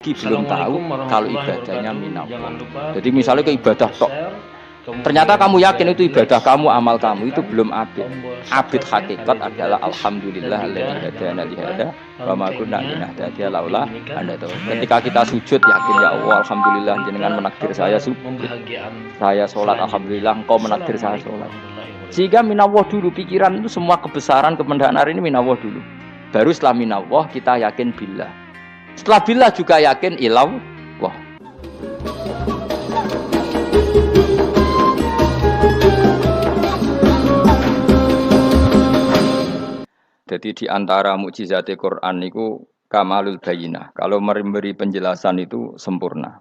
meski belum tahu kalau ibadahnya minallah. Jangan lupa Jadi misalnya ke ibadah tok, ternyata kamu yakin itu ibadah kamu, amal kamu itu belum abid. Abid hakikat adalah alhamdulillah alladzi hadana li hada wa ma kunna linahtadiya laula an hadana. Ketika kita sujud yakin ya Allah alhamdulillah jenengan menakdir saya sujud. Saya sholat alhamdulillah engkau menakdir saya sholat. Sehingga minallah dulu pikiran itu semua kebesaran kemendahan ini minallah dulu. Baru setelah minallah kita yakin billah. Setelah billah juga yakin ilallah. Jadi di antara mukjizat Quran itu kamalul bayinah. Kalau memberi penjelasan itu sempurna.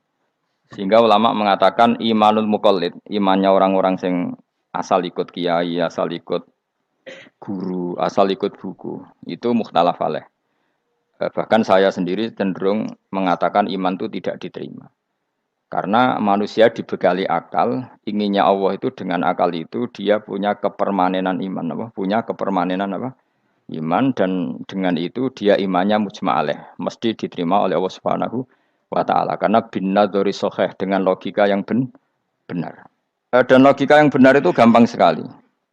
Sehingga ulama mengatakan imanul muqallid, imannya orang-orang yang asal ikut kiai, asal ikut guru, asal ikut buku, itu mukhtalaf alaih. Bahkan saya sendiri cenderung mengatakan iman itu tidak diterima. Karena manusia dibekali akal, inginnya Allah itu dengan akal itu dia punya kepermanenan iman, apa? Punya kepermanenan apa? Iman, dan dengan itu dia imannya mujma' alaih, mesti diterima oleh Allah Subhanahu wa ta'ala, karena bin nadzari shahih, dengan logika yang benar. Dan logika yang benar itu gampang sekali.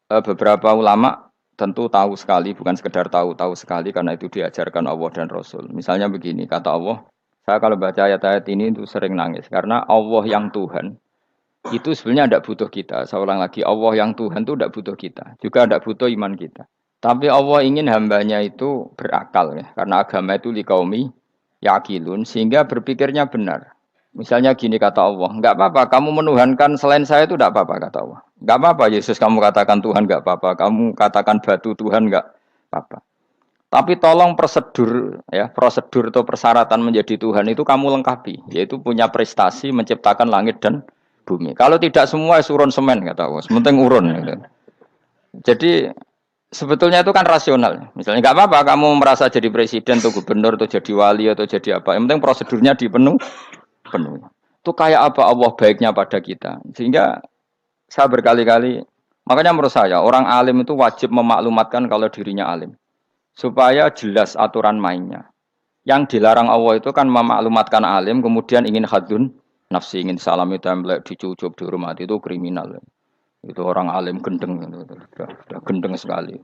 Beberapa ulama tentu tahu sekali, bukan sekedar tahu sekali, karena itu diajarkan Allah dan Rasul. Misalnya begini, kata Allah, saya kalau baca ayat-ayat ini itu sering nangis, karena Allah yang Tuhan itu sebenarnya tidak butuh kita. Saya ulang lagi, Allah yang Tuhan itu tidak butuh kita, juga tidak butuh iman kita. Tapi Allah ingin hambanya itu berakal, ya, karena agama itu liqaumi yaqilun, sehingga berpikirnya benar. Misalnya gini kata Allah, enggak apa-apa kamu menuhankan selain saya itu enggak apa-apa kata Allah. Enggak apa-apa Yesus kamu katakan Tuhan enggak apa-apa, kamu katakan batu Tuhan enggak apa-apa. Tapi tolong prosedur atau persyaratan menjadi Tuhan itu kamu lengkapi, yaitu punya prestasi menciptakan langit dan bumi. Kalau tidak semua surun semen kata Allah, sementing urun. Gitu. Jadi sebetulnya itu kan rasional. Misalnya nggak apa-apa kamu merasa jadi presiden atau gubernur atau jadi wali atau jadi apa. Yang penting prosedurnya penuh. Itu kayak apa Allah baiknya pada kita. Sehingga saya berkali-kali, makanya menurut saya orang alim itu wajib memaklumatkan kalau dirinya alim. Supaya jelas aturan mainnya. Yang dilarang Allah itu kan memaklumatkan alim kemudian ingin hadun nafsi, ingin salami template, dicucuk, dihormati, itu kriminal. Itu orang alim gendeng, sudah gendeng sekali.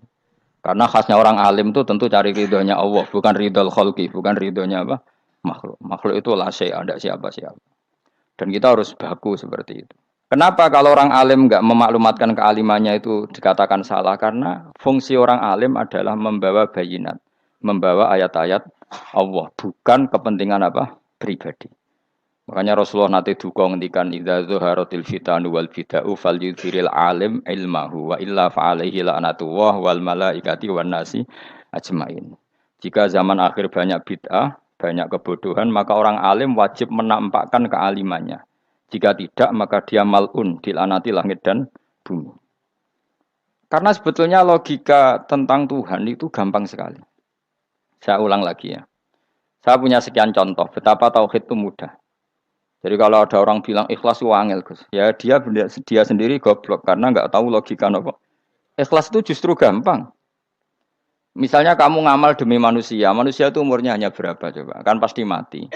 Karena khasnya orang alim itu tentu cari ridhonya Allah, bukan ridhol khalqi, bukan ridhonya apa? Makhluk. Makhluk itu la syai', ada siapa-siapa. Dan kita harus baku seperti itu. Kenapa kalau orang alim enggak memaklumatkan kealimannya itu dikatakan salah? Karena fungsi orang alim adalah membawa bayinat, membawa ayat-ayat Allah, bukan kepentingan apa? Pribadi. Makanya Rasulullah nanti duka ngendikan idza zuharatil fitanu wal bid'u falyudhiril alim ilmahu wa illa fa'alaihi la'natullah wal malaikati wan nasi ajmain. Jika zaman akhir banyak bid'ah, banyak kebodohan, maka orang alim wajib menampakkan kealimannya. Jika tidak, maka dia mal'un, dilaknati langit dan bumi. Karena sebetulnya logika tentang Tuhan itu gampang sekali. Saya ulang lagi ya. Saya punya sekian contoh betapa tauhid itu mudah. Jadi kalau ada orang bilang ikhlas itu angel, Gus. Ya dia sendiri goblok karena nggak tahu logika apa. Ikhlas itu justru gampang. Misalnya kamu ngamal demi manusia, manusia itu umurnya hanya berapa coba? Kan pasti mati.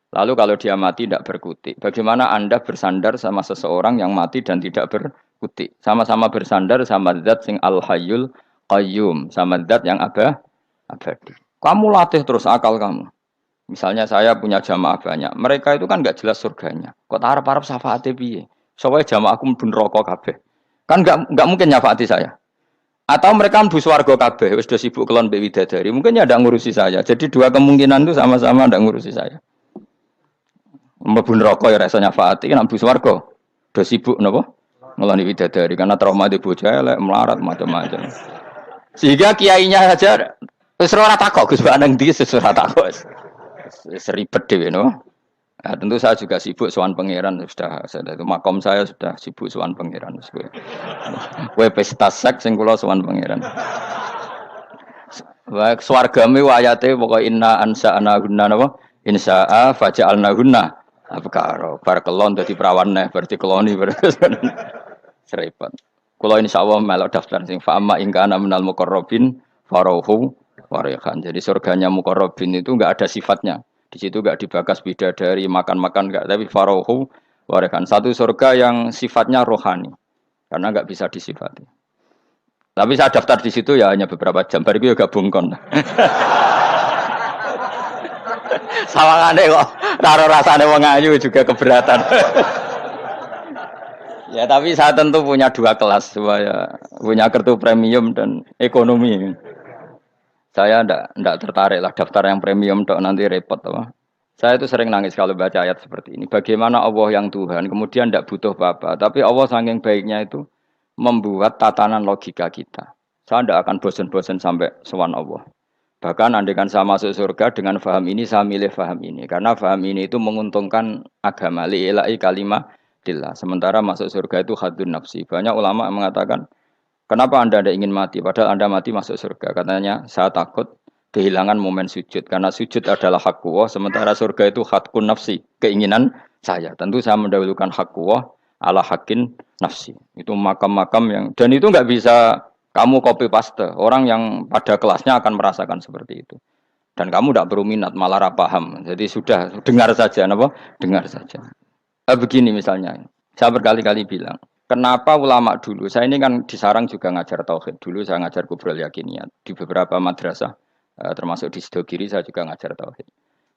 Lalu kalau dia mati tidak berkutik. Bagaimana Anda bersandar sama seseorang yang mati dan tidak berkutik? Sama-sama bersandar sama zat sing al-hayyul qayyum, sama zat yang abadi. Kamu latih terus akal kamu. Misalnya saya punya jamaah banyak, mereka itu kan nggak jelas surganya. Kok harap-harap syafaatnya piye? Soalnya jamaahku mlebu neraka kabeh. Kan nggak mungkin nyafaati saya. Atau mereka mlebu swarga kabeh, wis do sibuk kelon mbek widadari. Mungkin ya ndak ngurusi saya. Jadi dua kemungkinan itu sama-sama ndak ngurusi saya. Mlebu neraka ya rasa nyafaati, kan mlebu swarga do sibuk napa? Ngeloni widadari karena trauma di bocah elek, melarat macam-macam. Sehingga kiainya saja wis ora takok Gus Banang ndi wis ora takok. Seribet dhewe no. Nah, tentu saya juga sibuk sowan pangeran sudah itu makom saya sudah sibuk sowan pangeran. Kowe pesta seks sing kula sowan pangeran. Wa swargame ayate pokoke inna ansa'na gunna napa? Insa'a faja'alna gunna. Abkaro bar kelon dadi perawan neh berarti keloni seribet. Kula insyaallah melok daftar sing fa amma in kana minal muqarrabin farauhu warihan. Jadi surganya muqarrabin itu enggak ada sifatnya. Di situ enggak dibakas bidadari, makan-makan enggak, tapi farauhu warekan. Satu surga yang sifatnya rohani. Karena enggak bisa disifati. Tapi saya daftar di situ ya hanya beberapa jam. Baru itu gabung kon. Sawangane kok karo rasane wong ayu juga keberatan. Ya tapi saya tentu punya dua kelas, supaya punya kartu premium dan ekonomi. Saya ndak tertarik lah daftar yang premium dok nanti repot apa. Saya itu sering nangis kalau baca ayat seperti ini. Bagaimana Allah yang Tuhan kemudian ndak butuh apa-apa, tapi Allah saking baiknya itu membuat tatanan logika kita. Saya ndak akan bosan-bosan sampai sowan Allah. Bahkan andaikan saya masuk surga dengan faham ini, saya milih faham ini. Karena faham ini itu menguntungkan agama. Li'ilai kalimatillah. Sementara masuk surga itu hadun nafsi. Banyak ulama yang mengatakan, kenapa anda tidak ingin mati? Padahal anda mati masuk surga. Katanya, saya takut kehilangan momen sujud. Karena sujud adalah hak Allah. Sementara surga itu hakun nafsi. Keinginan saya. Tentu saya mendahulukan hak Allah ala hakin nafsi. Itu makam-makam yang... Dan itu nggak bisa... Kamu copy paste, orang yang pada kelasnya akan merasakan seperti itu. Dan kamu tidak perlu minat, malah paham. Jadi sudah, dengar saja, apa? Dengar saja. Begini misalnya, saya berkali-kali bilang, kenapa ulama dulu, saya ini kan di Sarang juga ngajar tauhid. Dulu saya ngajar kubrul yakiniyat. Di beberapa madrasah, termasuk di Sidogiri saya juga ngajar tauhid.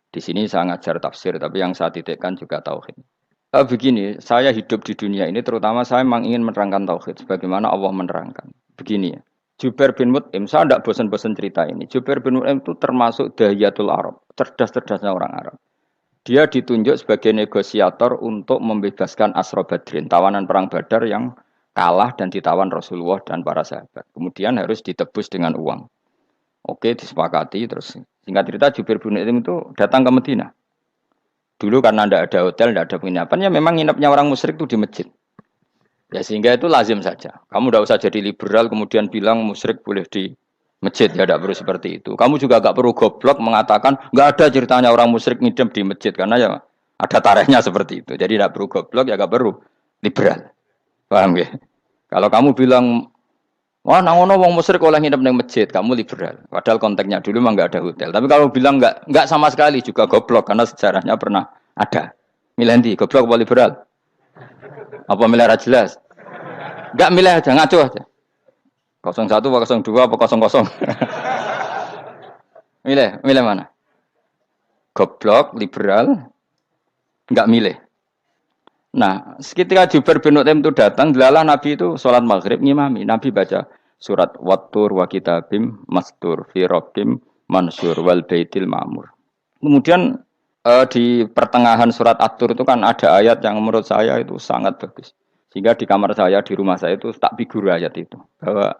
Di sini saya ngajar tafsir, tapi yang saya titikkan juga tauhid. Begini, saya hidup di dunia ini, terutama saya memang ingin menerangkan tauhid, sebagaimana Allah menerangkan. Begini ya, Jubair bin Mut'im, saya tidak bosan-bosan cerita ini. Jubair bin Mut'im itu termasuk dahiyatul Arab, cerdas-cerdasnya orang Arab. Dia ditunjuk sebagai negosiator untuk membebaskan Asra Badrin, tawanan perang Badar yang kalah dan ditawan Rasulullah dan para sahabat. Kemudian harus ditebus dengan uang. Oke, disepakati. Terus singkat cerita Jubair bin Mut'im itu datang ke Madinah. Dulu karena tidak ada hotel, tidak ada penginapan, ya memang nginepnya orang musyrik itu di masjid. Ya sehingga itu lazim saja. Kamu tidak usah jadi liberal kemudian bilang musyrik boleh di masjid. Ya tidak perlu seperti itu. Kamu juga tidak perlu goblok mengatakan nggak ada ceritanya orang musyrik ngidam di masjid. Karena ya ada tarikhnya seperti itu. Jadi tidak perlu goblok ya nggak perlu liberal. Paham ya? Kalau kamu bilang wah nangono wong musyrik oleh ngidam di masjid, kamu liberal. Padahal konteksnya dulu memang nggak ada hotel. Tapi kalau bilang nggak sama sekali juga goblok karena sejarahnya pernah ada. Milih goblok apa liberal? Apa milih jelas? Enggak milih aja, ngaco aja. 01 apa 02 apa 00. Milih mana? Goblok, liberal, enggak milih. Nah, ketika Jubair bin Mut'im itu datang, delalah Nabi itu sholat maghrib ngimami. Nabi baca surat Wattur wa kitabim mastur fi rabbim mansur wal baitil ma'mur. Kemudian di pertengahan surat At-Tur itu kan ada ayat yang menurut saya itu sangat bagus. Sehingga di kamar saya, di rumah saya itu tak figur ayat itu. Bahwa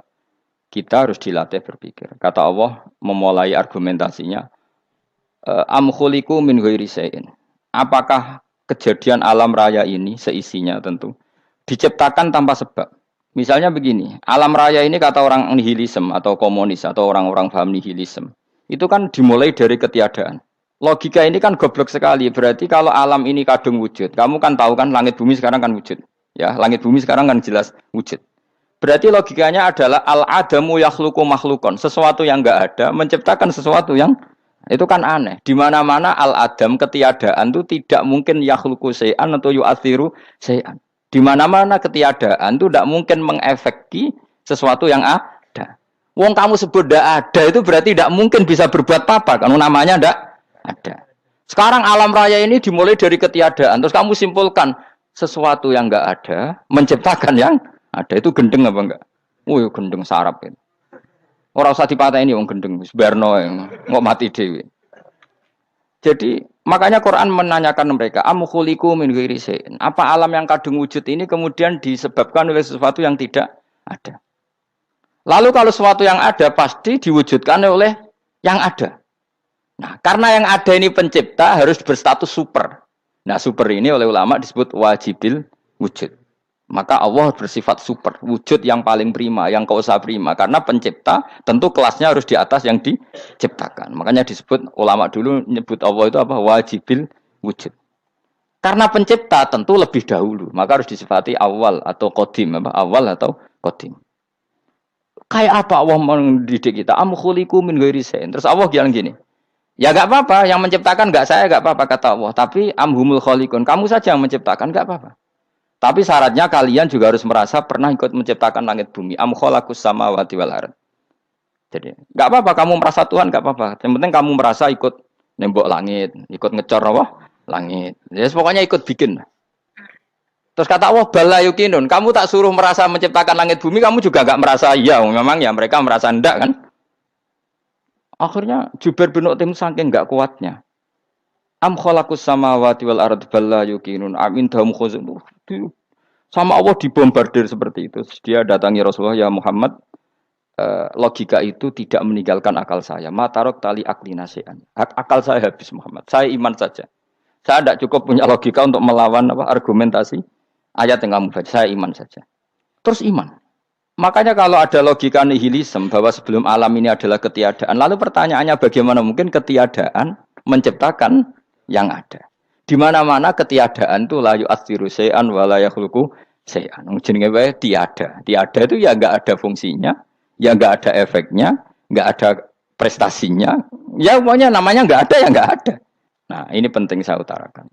kita harus dilatih berpikir. Kata Allah memulai argumentasinya. Am khuliqu min ghairi syai'in. Apakah kejadian alam raya ini, seisinya tentu, diciptakan tanpa sebab. Misalnya begini, alam raya ini kata orang nihilisme atau komunis atau orang-orang paham nihilisme. Itu kan dimulai dari ketiadaan. Logika ini kan goblok sekali. Berarti kalau alam ini kadung wujud, kamu kan tahu kan langit bumi sekarang kan wujud. Ya, langit bumi sekarang kan jelas wujud. Berarti logikanya adalah al-adamu yakhluqu makhlukon. Sesuatu yang enggak ada menciptakan sesuatu yang itu kan aneh. Di mana-mana al-adam ketiadaan itu tidak mungkin yakhluqu syai'an atau yu'athiru syai'an. Di mana-mana ketiadaan itu tidak mungkin mengefeki sesuatu yang ada. Wong kamu sebut tidak ada itu berarti tidak mungkin bisa berbuat apa kan namanya tidak ada. Sekarang alam raya ini dimulai dari ketiadaan. Terus kamu simpulkan sesuatu yang enggak ada menciptakan yang ada. Itu gendeng apa enggak? Oh, gendeng sarap itu. Orang usah dipatahin wong gendeng Subarno yang nggak mati dewi. Jadi makanya Quran menanyakan mereka, am khuliqu min ghairi syai'in. Apa alam yang kadung wujud ini kemudian disebabkan oleh sesuatu yang tidak ada? Lalu kalau sesuatu yang ada pasti diwujudkan oleh yang ada. Nah, karena yang ada ini pencipta harus berstatus super. Nah, super ini oleh ulama disebut wajibil wujud. Maka Allah bersifat super, wujud yang paling prima, yang kausa prima. Karena pencipta tentu kelasnya harus di atas yang diciptakan. Makanya disebut, ulama dulu nyebut Allah itu apa? Wajibil wujud. Karena pencipta tentu lebih dahulu. Maka harus disifati awal atau qadim. Awal atau qadim. Kayak apa Allah mendidik kita? Am khuliqu min ghairi syai'in. Terus Allah bilang gini, Ya nggak apa-apa, yang menciptakan nggak saya nggak apa-apa kata Allah. Tapi amhumul khaliqun, kamu saja yang menciptakan nggak apa-apa. Tapi syaratnya kalian juga harus merasa pernah ikut menciptakan langit bumi. Am khalaqus samawati wal ard. Jadi nggak apa-apa kamu merasa Tuhan nggak apa-apa. Yang penting kamu merasa ikut nembok langit, ikut ngecor apa? Langit. Ya pokoknya ikut bikin. Terus kata Allah bala yukinun, kamu tak suruh merasa menciptakan langit bumi, kamu juga nggak merasa iya, memang ya mereka merasa ndak kan? Akhirnya Jubair bin Mut'im saking nggak kuatnya. Am khalaqus samawati wal ard bala yukinun amin dahum khuzun. Sama Allah dibombardir seperti itu. Dia datangi Rasulullah, ya Muhammad, logika itu tidak meninggalkan akal saya. Matarok tali akli nasian. Akal saya habis Muhammad. Saya iman saja. Saya tidak cukup punya logika untuk melawan argumentasi ayat yang kamu baca. Saya iman saja. Terus iman. Makanya kalau ada logika nihilisme bahwa sebelum alam ini adalah ketiadaan, lalu pertanyaannya bagaimana mungkin ketiadaan menciptakan yang ada? Di mana-mana ketiadaan itu la yu'atsiru syai'an wa la yakhluqu syai'an. Jenenge wae tiada. Tiada itu ya enggak ada fungsinya, ya enggak ada efeknya, enggak ada prestasinya. Ya pokoknya namanya enggak ada ya enggak ada. Nah, ini penting saya utarakan.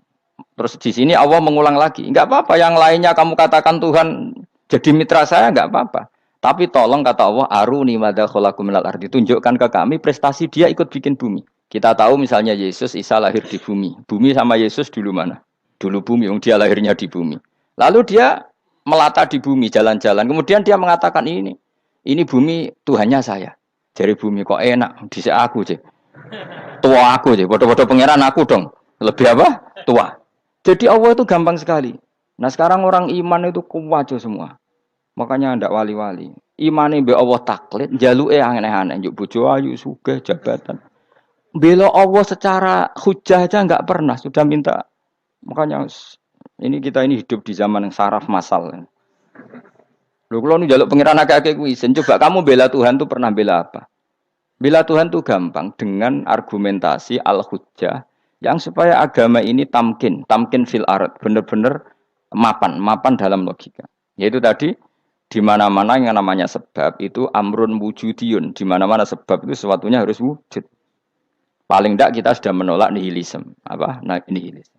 Terus di sini Allah mengulang lagi, enggak apa-apa yang lainnya kamu katakan Tuhan jadi mitra saya enggak apa-apa. Tapi tolong kata Allah, aruni madza khalaqu minal ardi, tunjukkan ke kami prestasi dia ikut bikin bumi. Kita tahu misalnya Yesus, Isa lahir di bumi. Bumi sama Yesus dulu mana? Dulu bumi, dia lahirnya di bumi. Lalu dia melata di bumi, jalan-jalan. Kemudian dia mengatakan ini bumi Tuhannya saya. Jadi bumi kok enak, dhisik aku sih. Tua aku sih, bodoh-bodoh pangeran aku dong. Lebih apa? Tua. Jadi Allah itu gampang sekali. Nah sekarang orang iman itu kuwajo semua. Makanya ndak wali-wali. Imane mbek Allah taklid, jaluke aneh-aneh, njuk bojo ayu, sugih, jabatan. Bela Allah secara hujah aja nggak pernah, sudah minta. Makanya kita ini hidup di zaman yang saraf massal. Lho kalau njaluk pangeran akeh-akeh kuwi, coba kamu bela Tuhan tuh pernah bela apa? Bela Tuhan tuh gampang dengan argumentasi al-hujjah yang supaya agama ini tamkin fil ard, benar-benar mapan dalam logika. Yaitu tadi di mana-mana yang namanya sebab itu amrun wujudiyun, di mana-mana sebab itu sesuatunya harus wujud. Paling tidak kita sudah menolak nihilisme. Apa? Nah, nihilisme.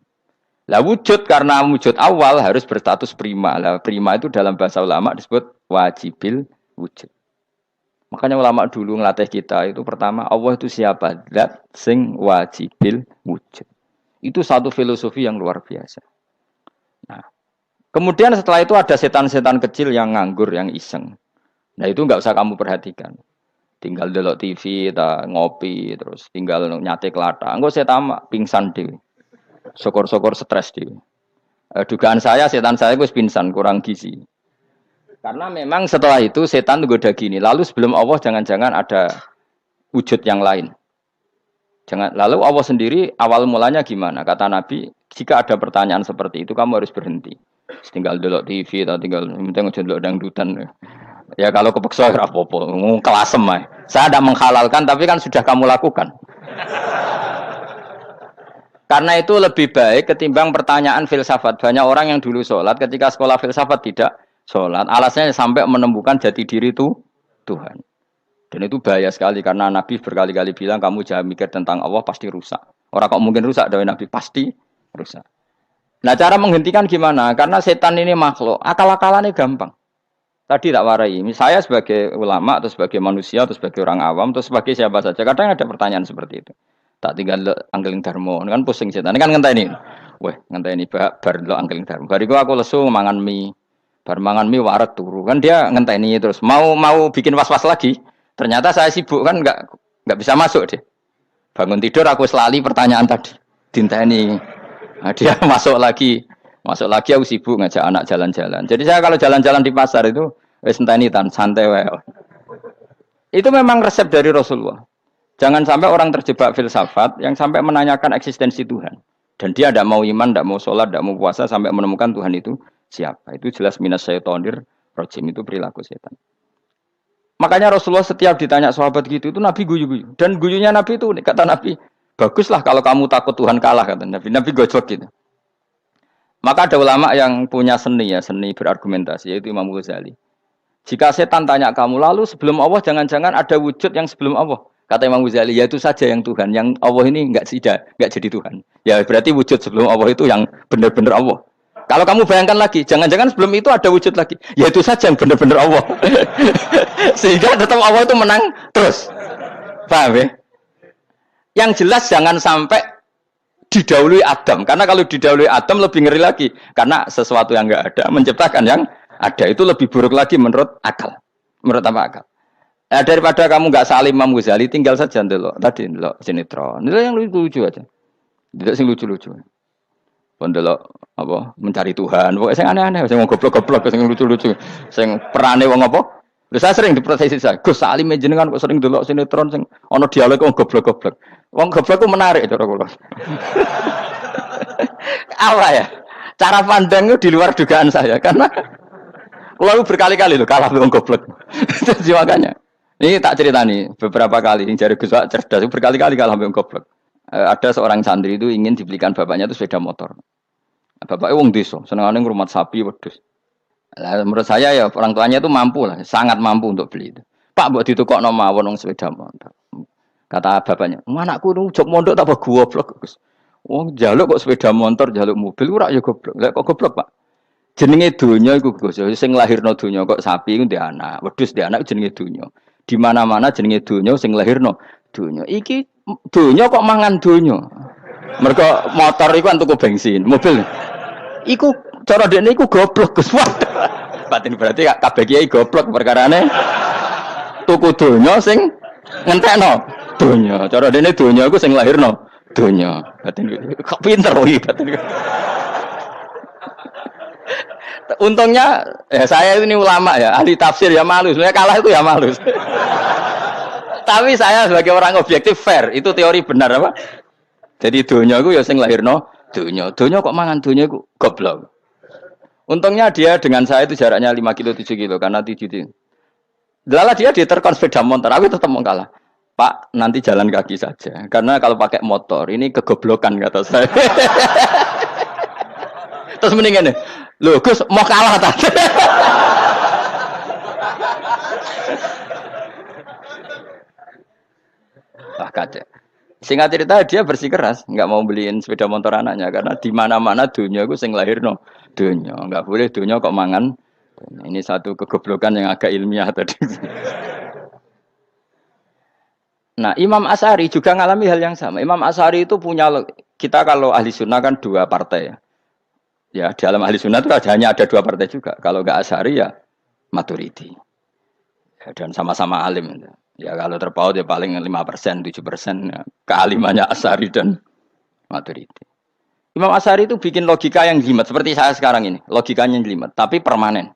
Lah wujud karena wujud awal harus berstatus prima. Lah prima itu dalam bahasa ulama disebut wajibil wujud. Makanya ulama dulu ngelatih kita itu pertama Allah itu siapa? Zat sing wajibil wujud. Itu satu filosofi yang luar biasa. Nah, kemudian setelah itu ada setan-setan kecil yang nganggur, yang iseng. Nah itu nggak usah kamu perhatikan. Tinggal delok TV, ngopi, terus tinggal nyate kelata. Enggak saya tamak pingsan dewe. Syukur-syukur stres dewe. Dugaan saya setan saya gue pingsan, kurang gizi. Karena memang setelah itu setan goda gini. Lalu sebelum Allah jangan-jangan ada wujud yang lain. Lalu Allah sendiri awal mulanya gimana? Kata Nabi, jika ada pertanyaan seperti itu kamu harus berhenti. Tinggal delok TV atau tinggal penting aja delok dangdutan. Ya kalau kepeksa ya apa-apa, kelasem ae. Saya tidak menghalalkan tapi kan sudah kamu lakukan. Karena itu lebih baik ketimbang pertanyaan filsafat. Banyak orang yang dulu sholat ketika sekolah filsafat tidak sholat. Alasannya sampai menemukan jati diri itu Tuhan. Dan itu bahaya sekali karena Nabi berkali-kali bilang kamu jangan mikir tentang Allah pasti rusak. Orang kok mungkin rusak dari Nabi pasti rusak. Nah cara menghentikan gimana? Karena setan ini makhluk, akal-akalannya gampang. Tadi tak warai, saya sebagai ulama atau sebagai manusia atau sebagai orang awam atau sebagai siapa saja, kadang ada pertanyaan seperti itu. Tak tinggal anggeling darmo, kan pusing setan. Ini kan ngenteni. Weh, ngenteni bar lo anggeling darmo. Bariku aku lesu mangan mie. Bar mangan mie waret turu. Kan dia ngenteni terus mau bikin was-was lagi. Ternyata saya sibuk kan enggak bisa masuk deh. Bangun tidur aku selali pertanyaan tadi. Dinteni. Nah, dia masuk lagi aku sibuk ngajak anak jalan-jalan. Jadi saya kalau jalan-jalan di pasar itu wis enteni tan santai wae. Itu memang resep dari Rasulullah. Jangan sampai orang terjebak filsafat yang sampai menanyakan eksistensi Tuhan. Dan dia tidak mau iman, tidak mau sholat, tidak mau puasa sampai menemukan Tuhan itu siapa. Itu jelas minas syaitonir rajim, itu perilaku setan. Makanya Rasulullah setiap ditanya sahabat gitu itu Nabi guyu-guyu. Dan guyunya Nabi itu kata Nabi, baguslah kalau kamu takut Tuhan kalah kata Nabi. Nabi gojok gitu. Maka ada ulama yang punya seni berargumentasi yaitu Imam Ghazali. Jika setan tanya kamu lalu sebelum Allah jangan-jangan ada wujud yang sebelum Allah. Kata Imam Ghazali, ya itu saja yang Tuhan, yang Allah ini enggak jadi Tuhan. Ya berarti wujud sebelum Allah itu yang benar-benar Allah. Kalau kamu bayangkan lagi, jangan-jangan sebelum itu ada wujud lagi. Ya itu saja yang benar-benar Allah. Sehingga tetap Allah itu menang terus. Paham ya? Yang jelas jangan sampai didahului Adam. Karena kalau didahului Adam lebih ngeri lagi. Karena sesuatu yang enggak ada menciptakan yang ada. Itu lebih buruk lagi menurut akal. Menurut apa akal? Nah, daripada kamu nggak salim Imam Ghazali, tinggal saja ndelok tadi ndelok sinetron. Itu yang lucu-lucu aja. Tidak sing lucu-lucu. Ndelok apa mencari Tuhan. Pokoknya sing aneh-aneh, sing goblok-goblok, sing lucu-lucu, sing perane wong apa? Lha saya sering diprotes saya. Gus Salim jenengan kok sering ndelok sinetron sing ana dialog wong goblok-goblok. Wong goblok ku menarik cara kula. Apa ya? Cara pandang itu di luar dugaan saya karena kula berkali-kali lho kalah wong goblok. Jadi makanya ini tak cerita nih beberapa kali yang jari Gus Wak cerdas berkali-kali kalah sampai goblok. Ada seorang santri itu ingin dibelikan bapaknya itu sepeda motor. Bapaknya wong desa, senengane ngrumat sapi wedhus. Lah menurut saya ya orang tuanya itu mampu lah, sangat mampu untuk beli itu. Pak mbok ditukokno mawon wong sepeda motor. Kata bapaknya, "Anakku nu jog mondok tak goblok, Gus. Wong njaluk kok sepeda motor, njaluk mobil ora ya goblok. Lah kok goblok, Pak? Jenenge donya iku Gus, sing lahirno donya kok sapi iku ndek anak, wedhus ndek anak jenenge donya. Di mana-mana jenenge donya sing lahirno donya. Iki donya kok mangan donya. Mergo motor iku kan tuku bensin, mobil. Iku cara dekne iku goblok Gus. Batin berarti kabeh kiai goblok perkarane tuku donya sing ngentekno donya. Cara dekne donya iku sing lahirno donya. Batin kok pinter iki batin. Untungnya saya ini ulama ya, ahli tafsir ya malu. Sebenarnya kalah itu ya malu. Tapi saya sebagai orang objektif fair, itu teori benar apa? Jadi donya itu ya sing lahirno donya. Donya kok mangan donya iku goblok. Untungnya dia dengan saya itu jaraknya 5 kilo 7 kilo karena tidur. Lala dia diterkon sepeda motor, aku tetap mau kalah. Pak, nanti jalan kaki saja. Karena kalau pakai motor ini kegoblokan kata saya. Terus mendingan nih, loh Gus mau kalah tadi. Wah kacau. Singkat cerita dia bersikeras, nggak mau beliin sepeda motor anaknya karena di mana-mana dunia gue sing lahirno dunia, nggak boleh dunia kok mangan. Ini satu kegoblokan yang agak ilmiah tadi. Nah Imam Asy'ari juga ngalami hal yang sama. Imam Asy'ari itu punya kita kalau ahli sunnah kan 2 partai ya. Ya, di dalam ahli sunnah itu hanya ada 2 partai juga. Kalau enggak Asy'ari ya Maturidi. Ya, dan sama-sama alim. Ya kalau terpaut ya paling 5%, 7% ya. Kealimannya Asy'ari dan Maturidi. Imam Asy'ari itu bikin logika yang jelimet. Seperti saya sekarang ini. Logikanya jelimet, tapi permanen.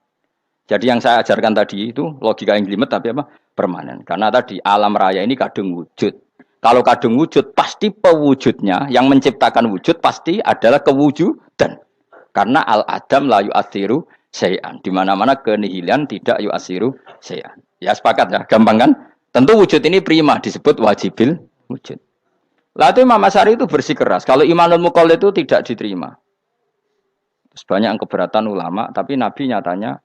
Jadi yang saya ajarkan tadi itu logika yang jelimet tapi apa? Permanen. Karena tadi alam raya ini kadung wujud. Kalau kadung wujud, pasti pewujudnya. Yang menciptakan wujud pasti adalah kewujudan. Karena al-adam la yu'athiru syai'an. Di mana-mana kenihilan tidak yu'athiru syai'an. Ya sepakat ya, gampang kan? Tentu wujud ini prima disebut wajibil wujud. Lalu Imam Asy'ari itu bersikeras. Kalau imanul muqallid itu tidak diterima. Terus banyak yang keberatan ulama, tapi Nabi nyatanya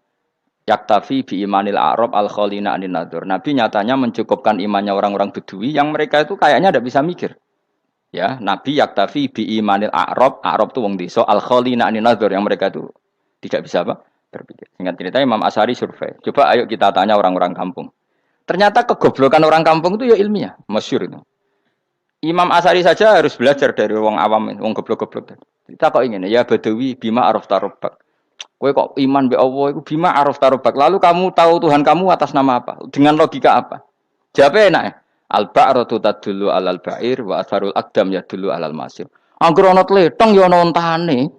yaktafi bi imanil a'rab al-khalina anin nadur. Nabi nyatanya mencukupkan imannya orang-orang Bedui yang mereka itu kayaknya tidak bisa mikir. Ya, Nabi yaktafi bi imanil a'rab itu wong desa al-khalina anin nadur yang mereka itu tidak bisa apa? Berpikir. Singkat cerita Imam Asy'ari survei. Coba ayo kita tanya orang-orang kampung. Ternyata kegoblokan orang kampung itu ya ilmiah, masyhur itu. Imam Asy'ari saja harus belajar dari wong awam, wong goblok-goblok. Kita kok ingin ya Badawi bima araf tarobak. Kowe kok iman be Allah itu bima araf tarobak. Lalu kamu tahu Tuhan kamu atas nama apa? Dengan logika apa? Jawabnya enak ya. Al-ba'ratu tadullu 'alal ba'ir wa atharul aqdam yadullu 'alal masir. Angger ana tletong ya ana ontane.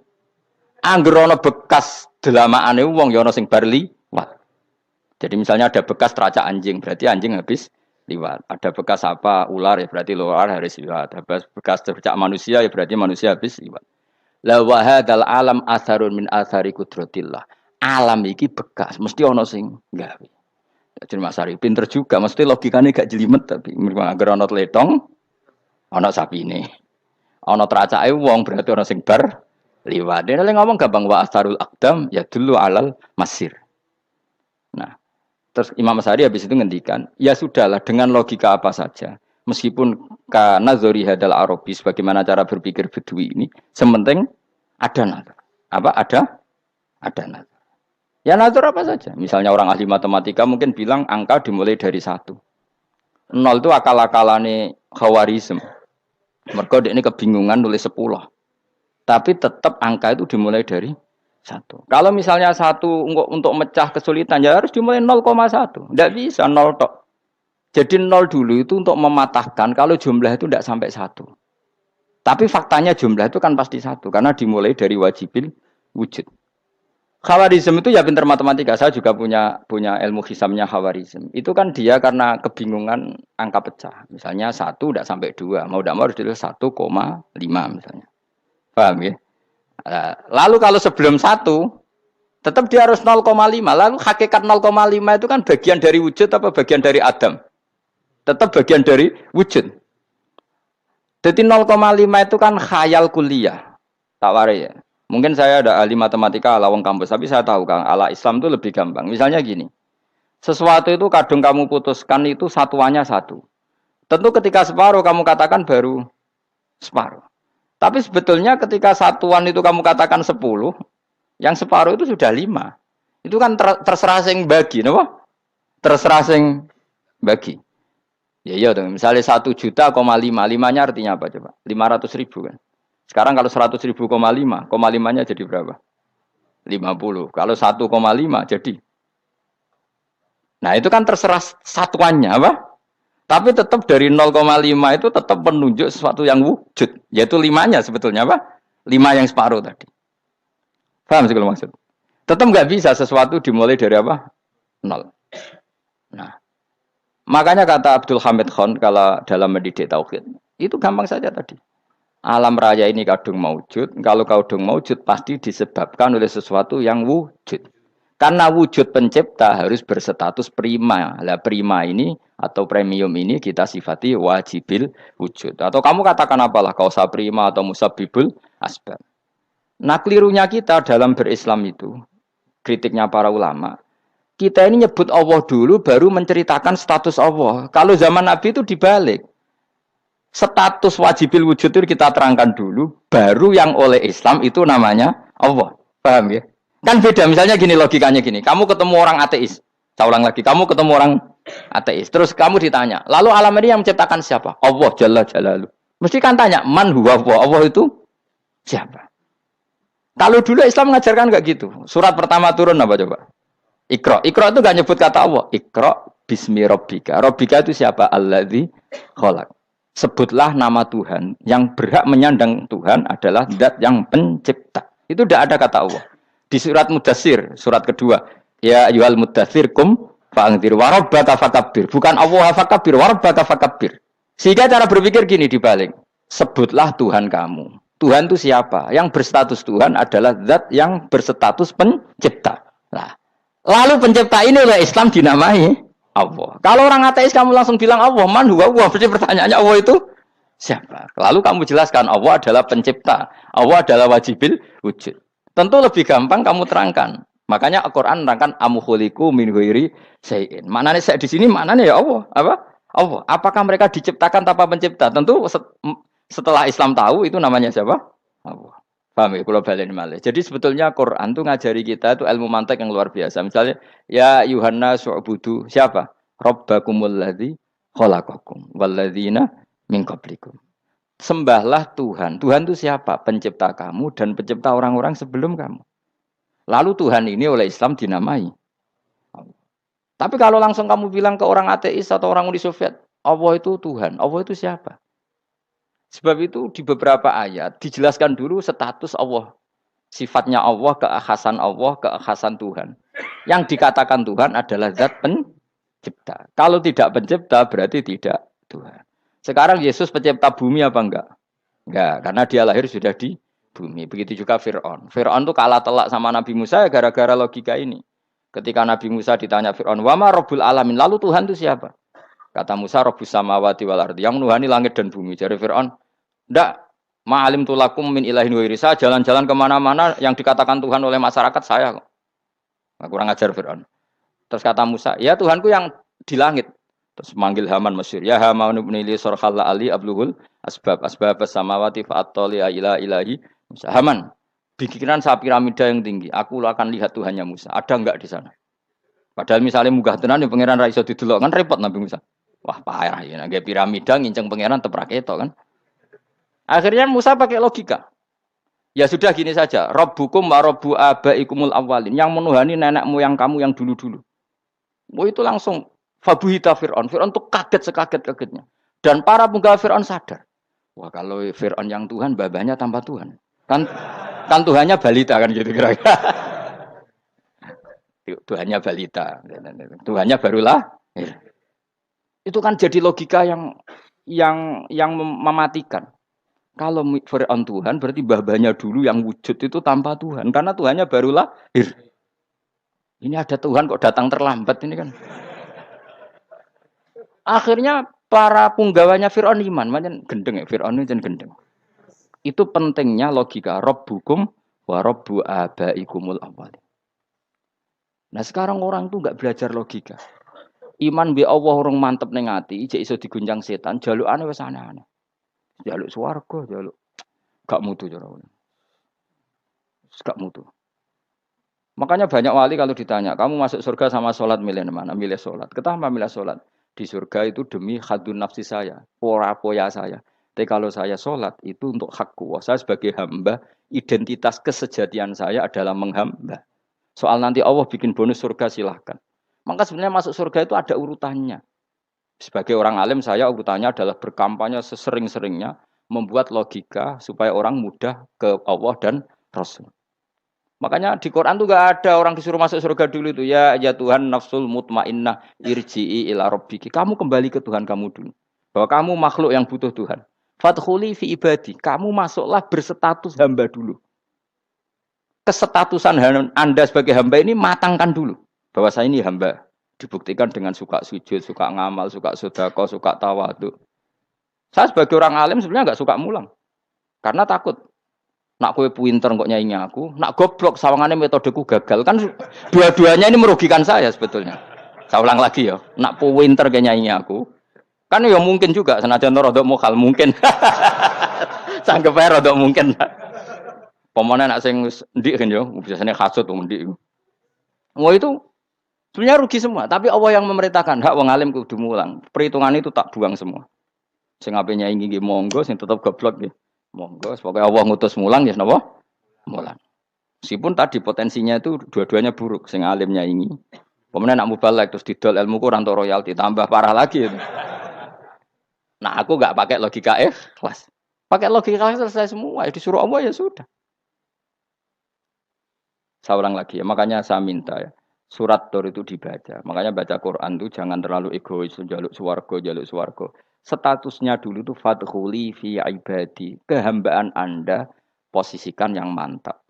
Angger ana bekas delamaane wong ya ana sing bar liwat. Jadi misalnya ada bekas teracak anjing, berarti anjing habis liwat. Ada bekas apa ular ya berarti ular harus liwat. Ada bekas tercak manusia ya berarti manusia habis liwat. La wa hadzal alam atharun min athari qudratillah. Alam iki bekas, mesti ana sing gawe. Jadi Mas Ari pinter juga, mesti logikane gak jelimet tapi agar ana tletong ana sapine. Ana teracake wong berarti ana sing bar liwat. Dene ngomong gampang wa atharul aqdam ya dulu alal masir. Nah, terus Imam Asy'ari habis itu ngendikan, ya sudahlah dengan logika apa saja. Meskipun karena zori hadal Arabi sebagaimana cara berpikir Bedui ini, sementing ada nazar. Apa ada nazar. Ya nazar apa saja. Misalnya orang ahli matematika mungkin bilang angka dimulai dari 1. 0 itu akal-akalane Khawarizm. Mereka ini kebingungan nulis 10. Tapi tetap angka itu dimulai dari 1. Kalau misalnya 1 untuk mecah kesulitan ya harus dimulai 0,1. Tidak bisa 0 tok. Jadi 0 dulu itu untuk mematahkan kalau jumlah itu tidak sampai 1. Tapi faktanya jumlah itu kan pasti 1 karena dimulai dari wajibil wujud. Khawarizm itu ya pintar matematika. Saya juga punya ilmu hisamnya Khawarizm. Itu kan dia karena kebingungan angka pecah. Misalnya 1 tidak sampai 2. Mau tidak mau harus ditulis 1,5 misalnya. Paham ya? Lalu kalau sebelum 1 tetap dia harus 0,5. Lalu hakikat 0,5 itu kan bagian dari wujud apa bagian dari Adam? Tetap bagian dari wujud. Jadi 0,5 itu kan khayal kuliah. Tak warai ya. Mungkin saya ada ahli matematika ala wong kampus, tapi saya tahu Kang, ala Islam itu lebih gampang. Misalnya gini. Sesuatu itu kadang kamu putuskan itu satuannya 1. Tentu ketika separuh kamu katakan baru separuh. Tapi sebetulnya ketika satuan itu kamu katakan 10, yang separuh itu sudah 5. Itu kan terserah sing bagi, napa? Terserah sing bagi. Ya iya dong, misalnya 1 juta, 5-nya artinya apa coba? 500.000 kan. Sekarang kalau 100.000, 5-nya jadi berapa? 50. Kalau 1,5 jadi. Nah itu kan terserah satuannya apa? Tapi tetap dari 0,5 itu tetap menunjuk sesuatu yang wujud. Yaitu 5-nya sebetulnya apa? 5 yang separuh tadi. Paham sih kalau maksud? Tetap nggak bisa sesuatu dimulai dari apa? 0. Nah. Makanya kata Abdul Hamid Khan kalau dalam mendidik tauhid, itu gampang saja tadi. Alam raya ini kadung maujud, kalau kadung maujud pasti disebabkan oleh sesuatu yang wujud. Karena wujud pencipta harus berstatus prima. Lah prima ini atau premium ini kita sifati wajibil wujud. Atau kamu katakan apalah kausa prima atau musabibul asbab. Nah kelirunya kita dalam berislam itu, kritiknya para ulama, kita ini nyebut Allah dulu baru menceritakan status Allah. Kalau zaman Nabi itu dibalik. Status wajibil wujud itu kita terangkan dulu, baru yang oleh Islam itu namanya Allah. Paham ya? Kan beda, misalnya gini logikanya gini. Kamu ketemu orang ateis. Saya ulang lagi, kamu ketemu orang ateis. Terus kamu ditanya, lalu alam ini yang menciptakan siapa? Allah Jalla Jalaluh. Mesti kan tanya, man huwa Allah? Allah itu siapa? Kalau dulu Islam mengajarkan enggak gitu. Surat pertama turun apa coba? Iqra. Iqra itu gak nyebut kata Allah. Iqra bismi rabbika. Rabbika itu siapa? Alladzi khalaq. Sebutlah nama Tuhan. Yang berhak menyandang Tuhan adalah zat yang pencipta. Itu tidak ada kata Allah. Di surat Mudatsir, surat kedua. Ya ayyuhal mudatsir kum fa'anzir wa rabbaka fakabbir. Bukan Allah fakabbir, wa rabbaka fakabbir. Sehingga cara berpikir gini dibalik. Sebutlah Tuhan kamu. Tuhan itu siapa? Yang berstatus Tuhan adalah zat yang berstatus pencipta. Nah, lalu pencipta ini oleh Islam dinamai Allah. Kalau orang ateis kamu langsung bilang Allah, man huwa Allah. Berarti pertanyaannya Allah itu siapa? Lalu kamu jelaskan Allah adalah pencipta. Allah adalah wajibil wujud. Tentu lebih gampang kamu terangkan. Makanya Al-Quran menerangkan amuhuliku min ghairi syai'in. Maknanya saya di sini maknanya ya Allah. Apa? Allah. Apakah mereka diciptakan tanpa pencipta? Tentu setelah Islam tahu itu namanya siapa? Allah. Paham ya? Kalau balen malih. Jadi sebetulnya Quran itu ngajari kita itu ilmu mantek yang luar biasa. Misalnya, ya Yuhanna su'budu siapa? Rabbakumul ladzi khalaqakum walladzina min qablikum. Sembahlah Tuhan. Tuhan itu siapa? Pencipta kamu dan pencipta orang-orang sebelum kamu. Lalu Tuhan ini oleh Islam dinamai. Tapi kalau langsung kamu bilang ke orang ateis atau orang Uni Soviet, Allah itu Tuhan. Allah itu siapa? Sebab itu di beberapa ayat dijelaskan dulu status Allah. Sifatnya Allah, keakhasan Tuhan. Yang dikatakan Tuhan adalah zat pencipta. Kalau tidak pencipta berarti tidak Tuhan. Sekarang Yesus pencipta bumi apa enggak? Enggak, karena dia lahir sudah di bumi. Begitu juga Fir'aun. Fir'aun itu kalah telak sama Nabi Musa gara-gara logika ini. Ketika Nabi Musa ditanya Fir'aun, "Wa ma rabbul alamin?" Lalu Tuhan itu siapa? Kata Musa, Rabbus samawati wal ardi, yang menuhani langit dan bumi. Jadi Fir'aun, ndak, ma'alim tulakum min ilahin wairi. Saya jalan-jalan kemana-mana yang dikatakan Tuhan oleh masyarakat saya. Nah, kurang ajar Fir'aun. Terus kata Musa, ya Tuhanku yang di langit. Terus manggil Haman masyhur, ya Haman ibn li sarhal ali abluhul asbab samawati fa'attali ila ilahi Musa. Haman, bikinan saya piramida yang tinggi, aku akan lihat Tuhannya Musa. Ada enggak di sana? Padahal misalnya munggah tenan ya pangeran ra iso didelok kan repot Nabi Musa. Wah, parah ya, nggak piramida nginceng pangeran teprak ketok kan. Akhirnya Musa pakai logika. Ya sudah gini saja, Rabbukum wa rabbu abaikumul awwalin, yang menuhani nenek moyang kamu yang dulu-dulu. Oh itu langsung fabuhita Fir'aun. Fir'aun tuh kaget sekaget-kagetnya. Dan para penggawa Fir'aun sadar. Wah kalau Fir'aun yang Tuhan, babanya tanpa Tuhan. Kan Tuhannya balita kan gitu kira-kira. Tuhannya balita. Tuhannya barulah. Itu kan jadi logika yang mematikan. Kalau Fir'aun Tuhan, berarti babanya dulu yang wujud itu tanpa Tuhan. Karena Tuhannya baru lahir. Ini ada Tuhan kok datang terlambat ini kan. Akhirnya para punggawanya Fir'aun iman. Macam gendeng ya, Fir'aun itu gendeng. Itu pentingnya logika. Rabbukum wa rabbu abaikumul awwalin. Nah sekarang orang tuh nggak belajar logika. Iman bi Allah orang mantep ning ati, ijek iso diguncang setan, jalukane wis aneh-aneh. Jaluk swarga, jaluk gak mutu cara ngono. Gak mutu. Makanya banyak wali kalau ditanya, kamu masuk surga sama sholat milih mana? Milih sholat. Kenapa milih sholat? Di surga itu demi khadun nafsi saya, poya saya. Tapi kalau saya sholat itu untuk hakku. Saya sebagai hamba, identitas kesejatian saya adalah menghamba. Soal nanti Allah bikin bonus surga silahkan. Maka sebenarnya masuk surga itu ada urutannya. Sebagai orang alim saya urutannya adalah berkampanye sesering-seringnya membuat logika supaya orang mudah ke Allah dan Rasul. Makanya di Quran tuh gak ada orang disuruh masuk surga dulu itu ya Tuhan nafsul mutmainnah irji'i ila rabbiki. Kamu kembali ke Tuhan kamu dulu. Bahwa kamu makhluk yang butuh Tuhan. Fadkhuli fi ibadi. Kamu masuklah berstatus hamba dulu. Kesestatusan Anda sebagai hamba ini matangkan dulu. Bahwa saya ini hamba. Dibuktikan dengan suka sujud, suka ngamal, suka sedekah, suka tawadhu. Saya sebagai orang alim sebenarnya nggak suka mulang. Karena takut. Nak kowe pinter kok nyanyi aku, nak goblok sawangane metodeku gagal. Kan dua-duanya ini merugikan saya sebetulnya. Saya ulang lagi ya. Nak pinter kok nyanyi aku. Kan ya mungkin juga senajan rodok mokal mungkin. Sanggep ae rodok mungkin. Pemane nak sing ndik kan yo, biasane hasud wong ndik. Wah itu sebenarnya rugi semua, tapi Allah yang memerintahkan hak wong alim kudu mulang. Perhitungan itu tak buang semua. Sing ape nyanyi nggih monggo, sing tetep goblok nggih. Monggo, pokoke Allah ngutus mulang ya napa? Mulang. Meskipun tadi potensinya itu dua-duanya buruk, sing alim nyanyi. Pemenang nak mubalek terus didol ilmu kurang untuk royalti, tambah parah lagi. Nah, aku enggak pakai logika ikhlas. Pakai logika selesai semua, ya disuruh Allah ya sudah. Saya ulang lagi ya, makanya saya minta ya. Surat Tur itu dibaca. Makanya baca Quran itu jangan terlalu egois, jaluk swarga. Statusnya dulu itu fadkhuli fi ibadi. Kehambaan Anda posisikan yang mantap.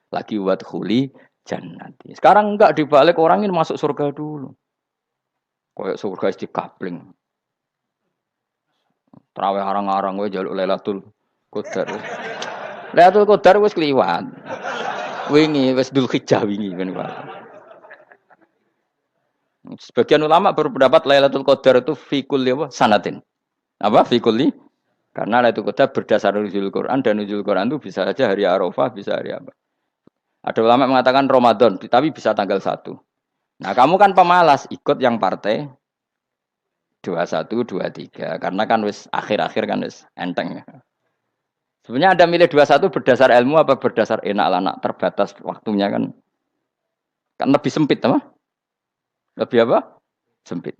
Lagi wadkhuli jannati. Sekarang enggak dibalik orang ini masuk surga dulu. Kayak surga di kapling. Terawih arang-arang kowe jaluk Lailatul Qadar. Lailatul Qadar wis kliwat. Wingi wis Dzulhijjah wingi kan Pak. Sebagian ulama berpendapat Lailatul Qadar itu fi kulli sanatin. Apa fi kulli? Karena Lailatul Qadar berdasar nuzul Quran dan nuzul Quran itu bisa saja hari Arafah, bisa hari apa. Ada ulama mengatakan Ramadan, tapi bisa tanggal 1. Nah, kamu kan pemalas ikut yang partai 21, 23 karena kan wis akhir-akhir kan wis enteng. Sebenarnya Anda milih 21 berdasar ilmu apa berdasar enak anak terbatas waktunya kan? Kan lebih sempit apa? Lebih apa? Sempit.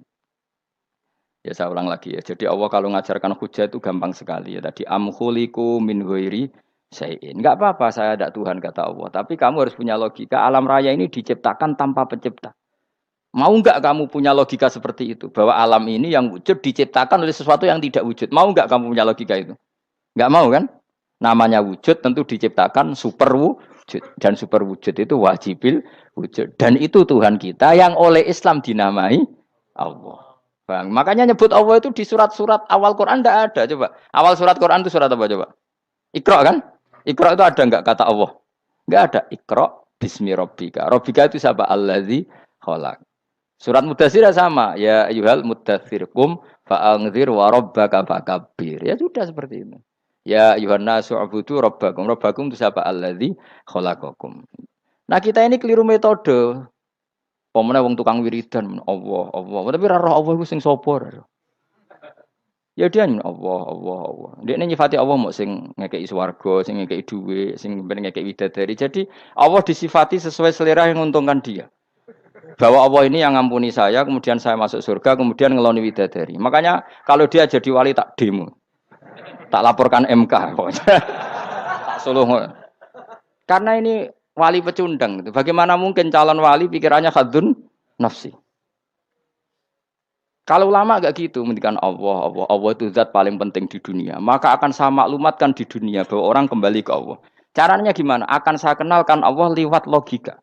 Ya saya ulang lagi ya. Jadi Allah kalau ngajarkan hujah itu gampang sekali ya. Tadi amkhuliku min ghairi syai'in. Enggak apa-apa saya ada Tuhan kata Allah. Tapi kamu harus punya logika. Alam raya ini diciptakan tanpa pencipta. Mau enggak kamu punya logika seperti itu? Bahwa alam ini yang wujud diciptakan oleh sesuatu yang tidak wujud. Mau enggak kamu punya logika itu? Enggak mau kan? Namanya wujud tentu diciptakan super wujud. Dan super wujud itu wajibil wujud. Dan itu Tuhan kita yang oleh Islam dinamai Allah. Bang, makanya nyebut Allah itu di surat-surat awal Quran tidak ada. Coba. Awal surat Quran itu surat apa coba? Iqra kan? Iqra itu ada enggak kata Allah? Enggak ada. Iqra bismi rabbika. Rabbika itu siapa? Allazi khalaq. Surat Mudatsir sama, ya ayyuhal mudatsir qum fa'anzir wa rabbaka fakabbir. Ya sudah seperti itu. Ya ayyuhan nasu ubudu rabbakum. Rabbakum itu siapa? Alladzi khalaqakum. Nah, kita ini keliru metode. Pemene wong tukang wiridan Allah, Allah. Tapi ra roh Allah iku sing sapa? Ya dia Allah, Allah, Allah. Dia ini nyifati Allah mau sing ngekei swarga, sing ngekei duit, sing ngekei widadari. Jadi Allah disifati sesuai selera yang menguntungkan dia. Bahwa Allah ini yang ngampuni saya, kemudian saya masuk surga, kemudian ngeloni widadari. Makanya kalau dia jadi wali tak demo, tak laporkan MK. Tak suluh. Karena ini wali pecundang. Bagaimana mungkin calon wali pikirannya khadun nafsi? Kalau ulama agak gitu, mendikan Allah, Allah, Allah itu zat paling penting di dunia. Maka akan saya maklumatkan di dunia bahwa orang kembali ke Allah. Caranya gimana? Akan saya kenalkan Allah lewat logika.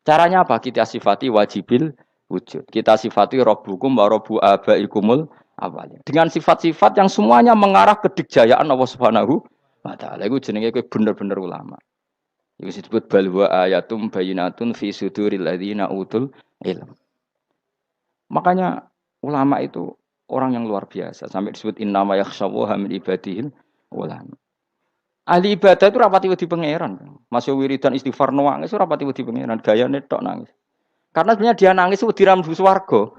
Caranya apa? Kita sifati wajibil wujud. Kita sifati Rabbukum wa Rabbu abaikumul awalin. Dengan sifat-sifat yang semuanya mengarah ke dikjayaan Allah Subhanahu wa taala. Iku jenenge kowe bener-bener ulama. Iku disebut balwa ayatum bayinatun fi suduril ladzina utul ilm. Makanya ulama itu orang yang luar biasa. Sampai disebut innama yakhshawaha min ibadihil ulama. Ahli ibadah itu rapati wedi pangeran. Masih wiridan istighfar nangis rapati wedi pangeran. Gayane tok nangis. Karena sebenarnya dia nangis wedi ra mlebu swarga.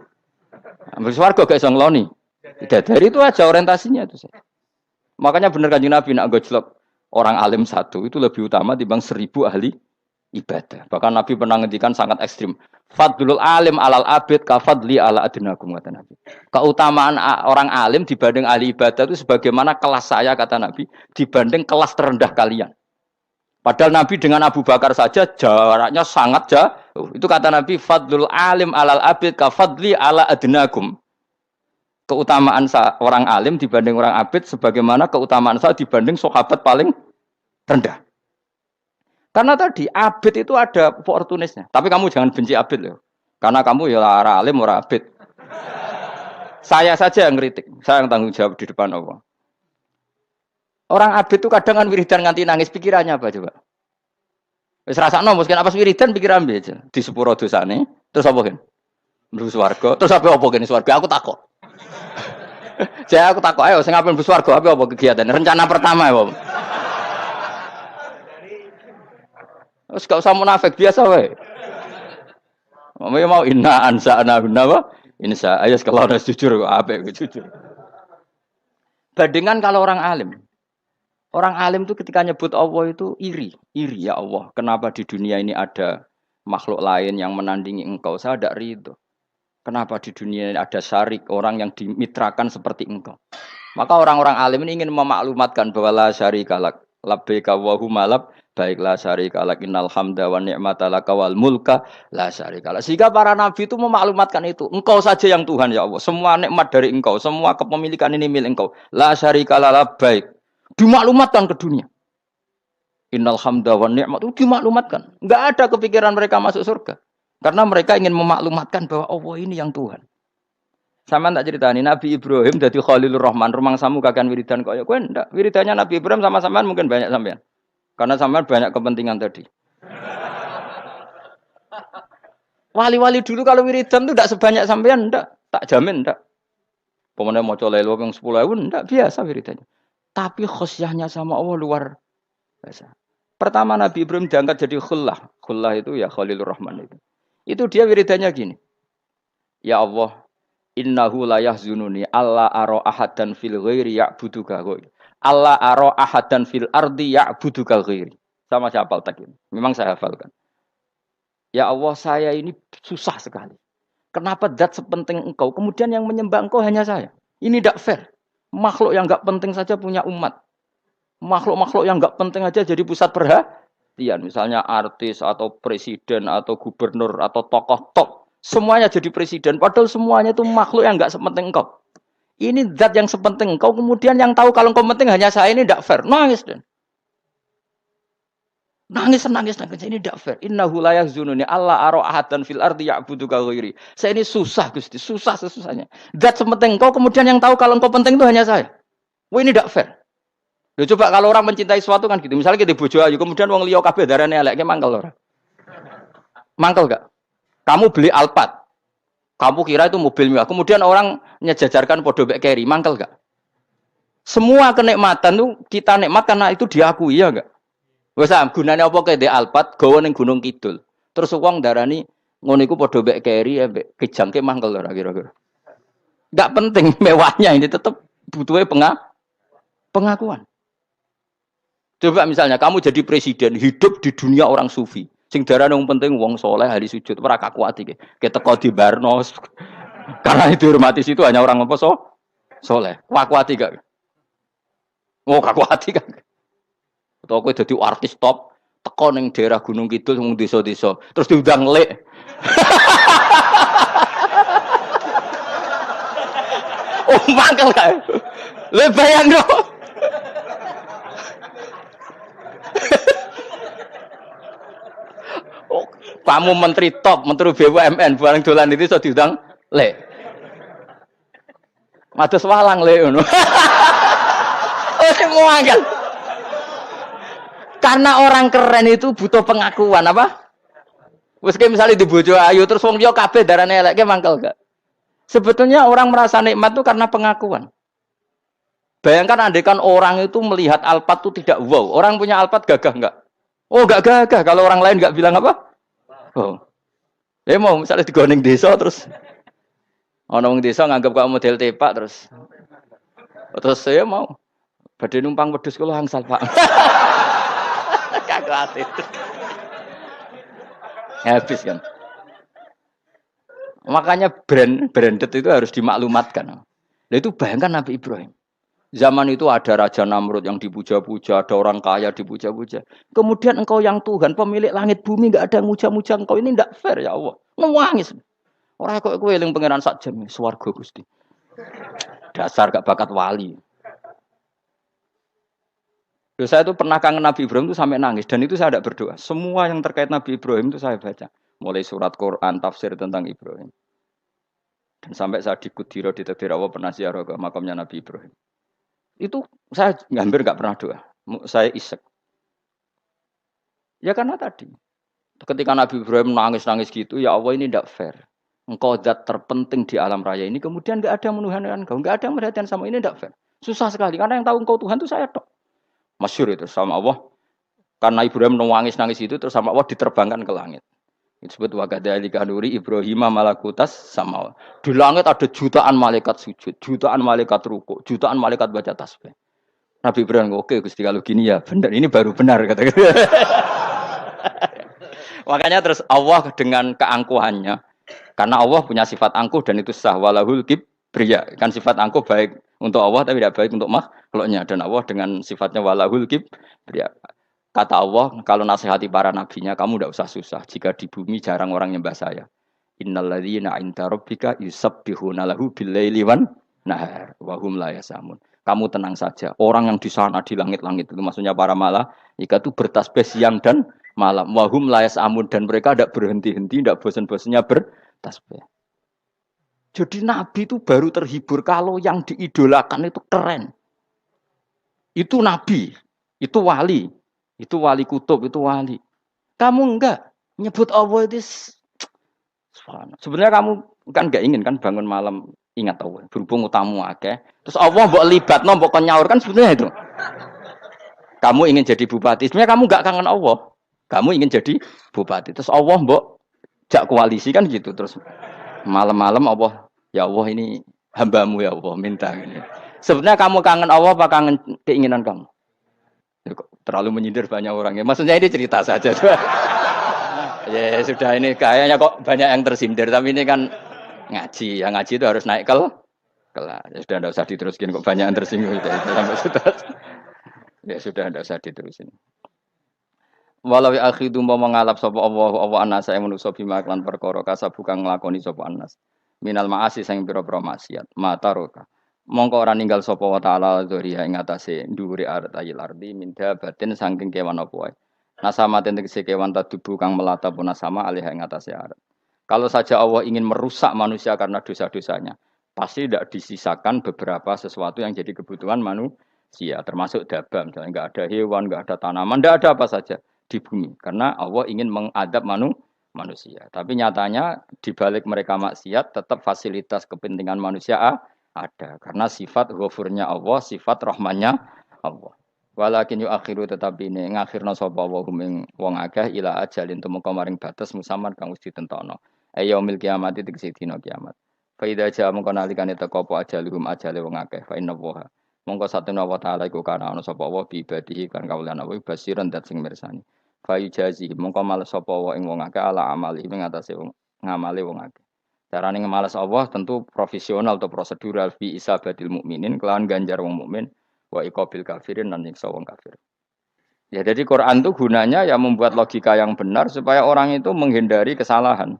Mlebu swarga gak iso ngloni. Dari itu aja orientasinya itu. Makanya bener Kanjeng Nabi nak gojlok orang alim satu itu lebih utama dibanding 1000 ahli ibadah. Bahkan Nabi pernah ngendikan sangat ekstrim. Fadlul alim alal abid kafadli ala adnakum kata Nabi. Keutamaan orang alim dibanding ahli ibadah itu sebagaimana kelas saya kata Nabi dibanding kelas terendah kalian. Padahal Nabi dengan Abu Bakar saja jaraknya sangat jauh. Itu kata Nabi fadlul alim alal abid kafadli ala adnakum. Keutamaan orang alim dibanding orang abid sebagaimana keutamaan saya dibanding sahabat paling rendah. Karena tadi abid itu ada oportunisnya. Tapi kamu jangan benci abid loh. Karena kamu ya orang alim, orang abid. Saya saja yang kritik. Saya yang tanggung jawab di depan Allah. Orang abid itu kadang kan wiridan nganti nangis. Pikirannya apa coba? Wis rasakno mungkin apa wiridan pikiran aja. Di sepuro dosane. Terus apa kan? Mlebu swarga. Terus apa kene swarga? Aku takok. Jadi aku takok ayo sing ape mlebu swarga apa kegiatan? Rencana pertama ya, Terus gak usah munafik biasa wae. Mau inna ansa'na apa? Insya ayo kalau harus jujur apik jujur. Bandingan kalau orang alim. Orang alim itu ketika nyebut Allah itu iri ya Allah. Kenapa di dunia ini ada makhluk lain yang menandingi engkau? Saya tidak ridho. Kenapa di dunia ini ada syarik orang yang dimitrakan seperti engkau? Maka orang-orang alim ini ingin memaklumatkan bahwa la syarikalak labbaika wa humalab baiklah syarikalak innal hamda wa ni'mata laka wal mulka la syarikalak. Sehingga para nabi itu memaklumatkan itu. Engkau saja yang Tuhan ya Allah. Semua nikmat dari engkau, semua kepemilikan ini milik engkau. La syarikalak labbaik. Dimaklumatkan ke dunia. Innal hamda wa ni'mat itu dimaklumatkan. Enggak ada kepikiran mereka masuk surga. Karena mereka ingin memaklumatkan bahwa Allah ini yang Tuhan. Sama tak ceritani Nabi Ibrahim dari Khalilur Rahman rumang samu kakan wiridan kaya kowe ndak. Wiridannya Nabi Ibrahim sama sampean mungkin banyak sampean. Karena sampean banyak kepentingan tadi. Wali-wali dulu kalau wiridan itu tidak sebanyak sampean ndak, tak jamin ndak. Pemene maca lelo ping 10.000 ndak biasa wiridannya. Tapi khosyahnya sama Allah luar biasa. Pertama Nabi Ibrahim diangkat jadi khullah. Khullah itu ya Khalilur Rahman itu. Itu dia wiridannya gini. Ya Allah, innahu la yahzununi alla ara ahadan fil ghairi ya'buduka ghairi. Allah ara ahadan fil ardi ya'buduka ghairi. Sama saya hafal tak ini. Memang saya hafalkan. Ya Allah, saya ini susah sekali. Kenapa zat sepenting engkau, kemudian yang menyembah engkau hanya saya? Ini tidak fair. Makhluk yang enggak penting saja punya umat. Makhluk-makhluk yang enggak penting aja jadi pusat perhatian. Misalnya artis atau presiden atau gubernur atau tokoh top. Semuanya jadi presiden, padahal semuanya itu makhluk yang enggak sepenting engkau. Ini zat yang sepenting engkau, kemudian yang tahu kalau engkau penting hanya saya, ini tidak fair. Nangis dan nangis. Ini tidak fair. Innahu la yahzununi alla ara ahadan fil ardi ya'buduka ghairi. Saya ini susah Gusti, susah sesusahnya. Zat sepenting engkau, kemudian yang tahu kalau engkau penting itu hanya saya. Wah ini tidak fair. Loh, coba kalau orang mencintai sesuatu kan gitu. Misalnya kita bojo ayu, kemudian wong liya kabeh darane elek, mangkel ora? Mangkel gak? Kamu beli Alphard. Kamu kira itu mobil mewah. Kemudian orang nyejajarkan podo bek carry, mangkel gak? Semua kenikmatan tuh kita nikmat karena itu diakui ya enggak? Wes gunane apa ke de Alphard gawa ning Gunung Kidul. Terus wong darani ngono iku padha mbek keri mbek kejangke mangkel ora kira-kira. Enggak penting mewahnya ini tetap butuhnya pengakuan. Coba misalnya kamu jadi presiden hidup di dunia orang sufi. Sing darane wong penting wong soleh ahli sujud ora kaku ati ke. Keteko di Barnos. Karena itu dihormati situ hanya orang apa soleh. Kaku ati gak? Oh kaku ati kan. Atau kowe dadi artis top teko ning daerah Gunung Kidul mung desa-desa terus diundang lek. Oh mangkel kae. Le bayangno. Oh, kamu menteri top, menteri BUMN bareng dolan itu iso diundang lek. Mados walang lek ngono. Oh mangkel. Karena orang keren itu butuh pengakuan apa? Wes misalnya di bojo ayu terus wong liya kabeh darane elek ke mangkel gak? Sebetulnya orang merasa nikmat itu karena pengakuan. Bayangkan andekan orang itu melihat Alphard itu tidak wow. Orang punya Alphard gagah enggak? Oh enggak gagah kalau orang lain enggak bilang apa? Oh. Ya mau misalnya di Goning desa terus orang desa nganggap kamu model tepak terus saya mau badhe numpang wedhus kula angsal Pak. Kaku ati. Habis kan. Makanya branded itu harus dimaklumatkan. Nah, itu bayangkan Nabi Ibrahim. Zaman itu ada Raja Namrud yang dipuja-puja, ada orang kaya dipuja-puja. Kemudian engkau yang Tuhan, pemilik langit bumi, enggak ada yang muja-muja engkau. Ini enggak fair ya Allah. Nangis. Orang kok kowe eling pangeran sak jam, swarga Gusti. Dasar gak bakat wali. Saya itu pernah kangen Nabi Ibrahim itu sampai nangis dan itu saya tidak berdoa. Semua yang terkait Nabi Ibrahim itu saya baca, mulai surat Quran, tafsir tentang Ibrahim. Dan sampai saya di Kudiro di Takdir Allah pernah ziarah ke makamnya Nabi Ibrahim. Itu saya hampir nggak pernah doa. Saya isek. Ya karena tadi, ketika Nabi Ibrahim nangis-nangis gitu, ya Allah ini tidak fair. Engkau zat terpenting di alam raya ini, kemudian nggak ada menuhankan engkau, nggak ada perhatian sama ini tidak fair. Susah sekali karena yang tahu engkau Tuhan itu saya tok. Masyhur itu sama Allah. Karena Ibrahim nangis itu terus sama Allah diterbangkan ke langit. Itu disebut wakadzalika nuri Ibrahim malakutas sama. Di langit ada jutaan malaikat sujud, jutaan malaikat ruku, jutaan malaikat baca tasbih. Nabi Ibrahim oke Gusti kalau gini ya benar, ini baru benar kata. Makanya terus Allah dengan keangkuhannya, karena Allah punya sifat angkuh dan itu sah walahul kibriya. Kan sifat angkuh baik untuk Allah tapi tidak baik untuk makhluknya, dan Allah dengan sifatnya walahul kibriya. Kata Allah, kalau nasihati para nabinya, kamu tidak usah susah. Jika di bumi jarang orang nyembah saya. Innalladzina 'inda rabbika yusabbihuna lahu bil-laili wan nahar wa hum la yasamun. Kamu tenang saja. Orang yang di sana di langit-langit itu maksudnya para malaikat itu bertasbih siang dan malam. Wa hum la yasamun, dan mereka tidak berhenti-henti, tidak bosan-bosannya bertasbih. Jadi nabi itu baru terhibur kalau yang diidolakan itu keren. Itu nabi, itu wali. Itu wali kutub, itu wali. Kamu enggak nyebut Allah itu. Sebenarnya kamu kan enggak ingin kan bangun malam ingat Allah. Berhubung utamu akeh. Terus Allah mbok libatno, mbok nyaur kan sebetulnya itu. Kamu ingin jadi bupati. Sebenarnya kamu enggak kangen Allah. Kamu ingin jadi bupati. Terus Allah mbok jak koalisi kan gitu. Terus malam-malam Allah, ya Allah ini hambamu ya Allah minta ini. Sebenarnya kamu kangen Allah apa kangen keinginan kamu? Terlalu menyindir banyak orang ya. Maksudnya ini cerita saja. Ya sudah, ini kayaknya kok banyak yang tersindir. Tapi ini kan ngaji. Yang ngaji itu harus naik kelas. Ya sudah, tidak usah diteruskin kok banyak yang tersinggung. Ya sudah, tidak usah diterusin. Walau akhidu mau mengalap sapa Allah anas saya manusa bima lan perkara kasabu kang nglakoni sapa anas. Minal maasi sing pira-pira maksiat. Mataroka. Mongko ora ninggal sapa wa ta'ala dzuriya ing atase dhuwure artayil ardi minda batin saking kewan apa wae. Nasama tegese kewan tadubu kang melata pun sama alih ing atase arat. Kalau saja Allah ingin merusak manusia karena dosa-dosanya, pasti tidak disisakan beberapa sesuatu yang jadi kebutuhan manusia, termasuk daba, misalnya enggak ada hewan, enggak ada tanaman, enggak ada apa saja di bumi karena Allah ingin mengadab manusia. manusia. Tapi nyatanya di balik mereka maksiat tetap fasilitas kepentingan manusia ada karena sifat ghafurnya Allah, sifat rahmannya Allah. Walakin akhiru tetapi ini ngakhirna sapa wa hum wong akeh ila ajalin tumeka maring batas musaman kang wis ditentono. Yaumil kiamat tegese dina kiamat. Fa idza jaa mongko nalikane teka apa ajaluhum ajale wong akeh fa inna wa mongko satuna wa taala iku kana ana sapa wa bi ibadihi kan kawulan apa basiran dat sing mirsani. Fa yujazi mongko males sapa wa ing wong akeh ala amali ing atase wong ngamale wong akeh. Carane ngemales Allah tentu profesional atau prosedural fi isabatil mukminin kelawan ganjar wong mukmin wa iqabil kafirin dan nyiksa wong kafir. Ya jadi Quran itu gunanya ya membuat logika yang benar supaya orang itu menghindari kesalahan.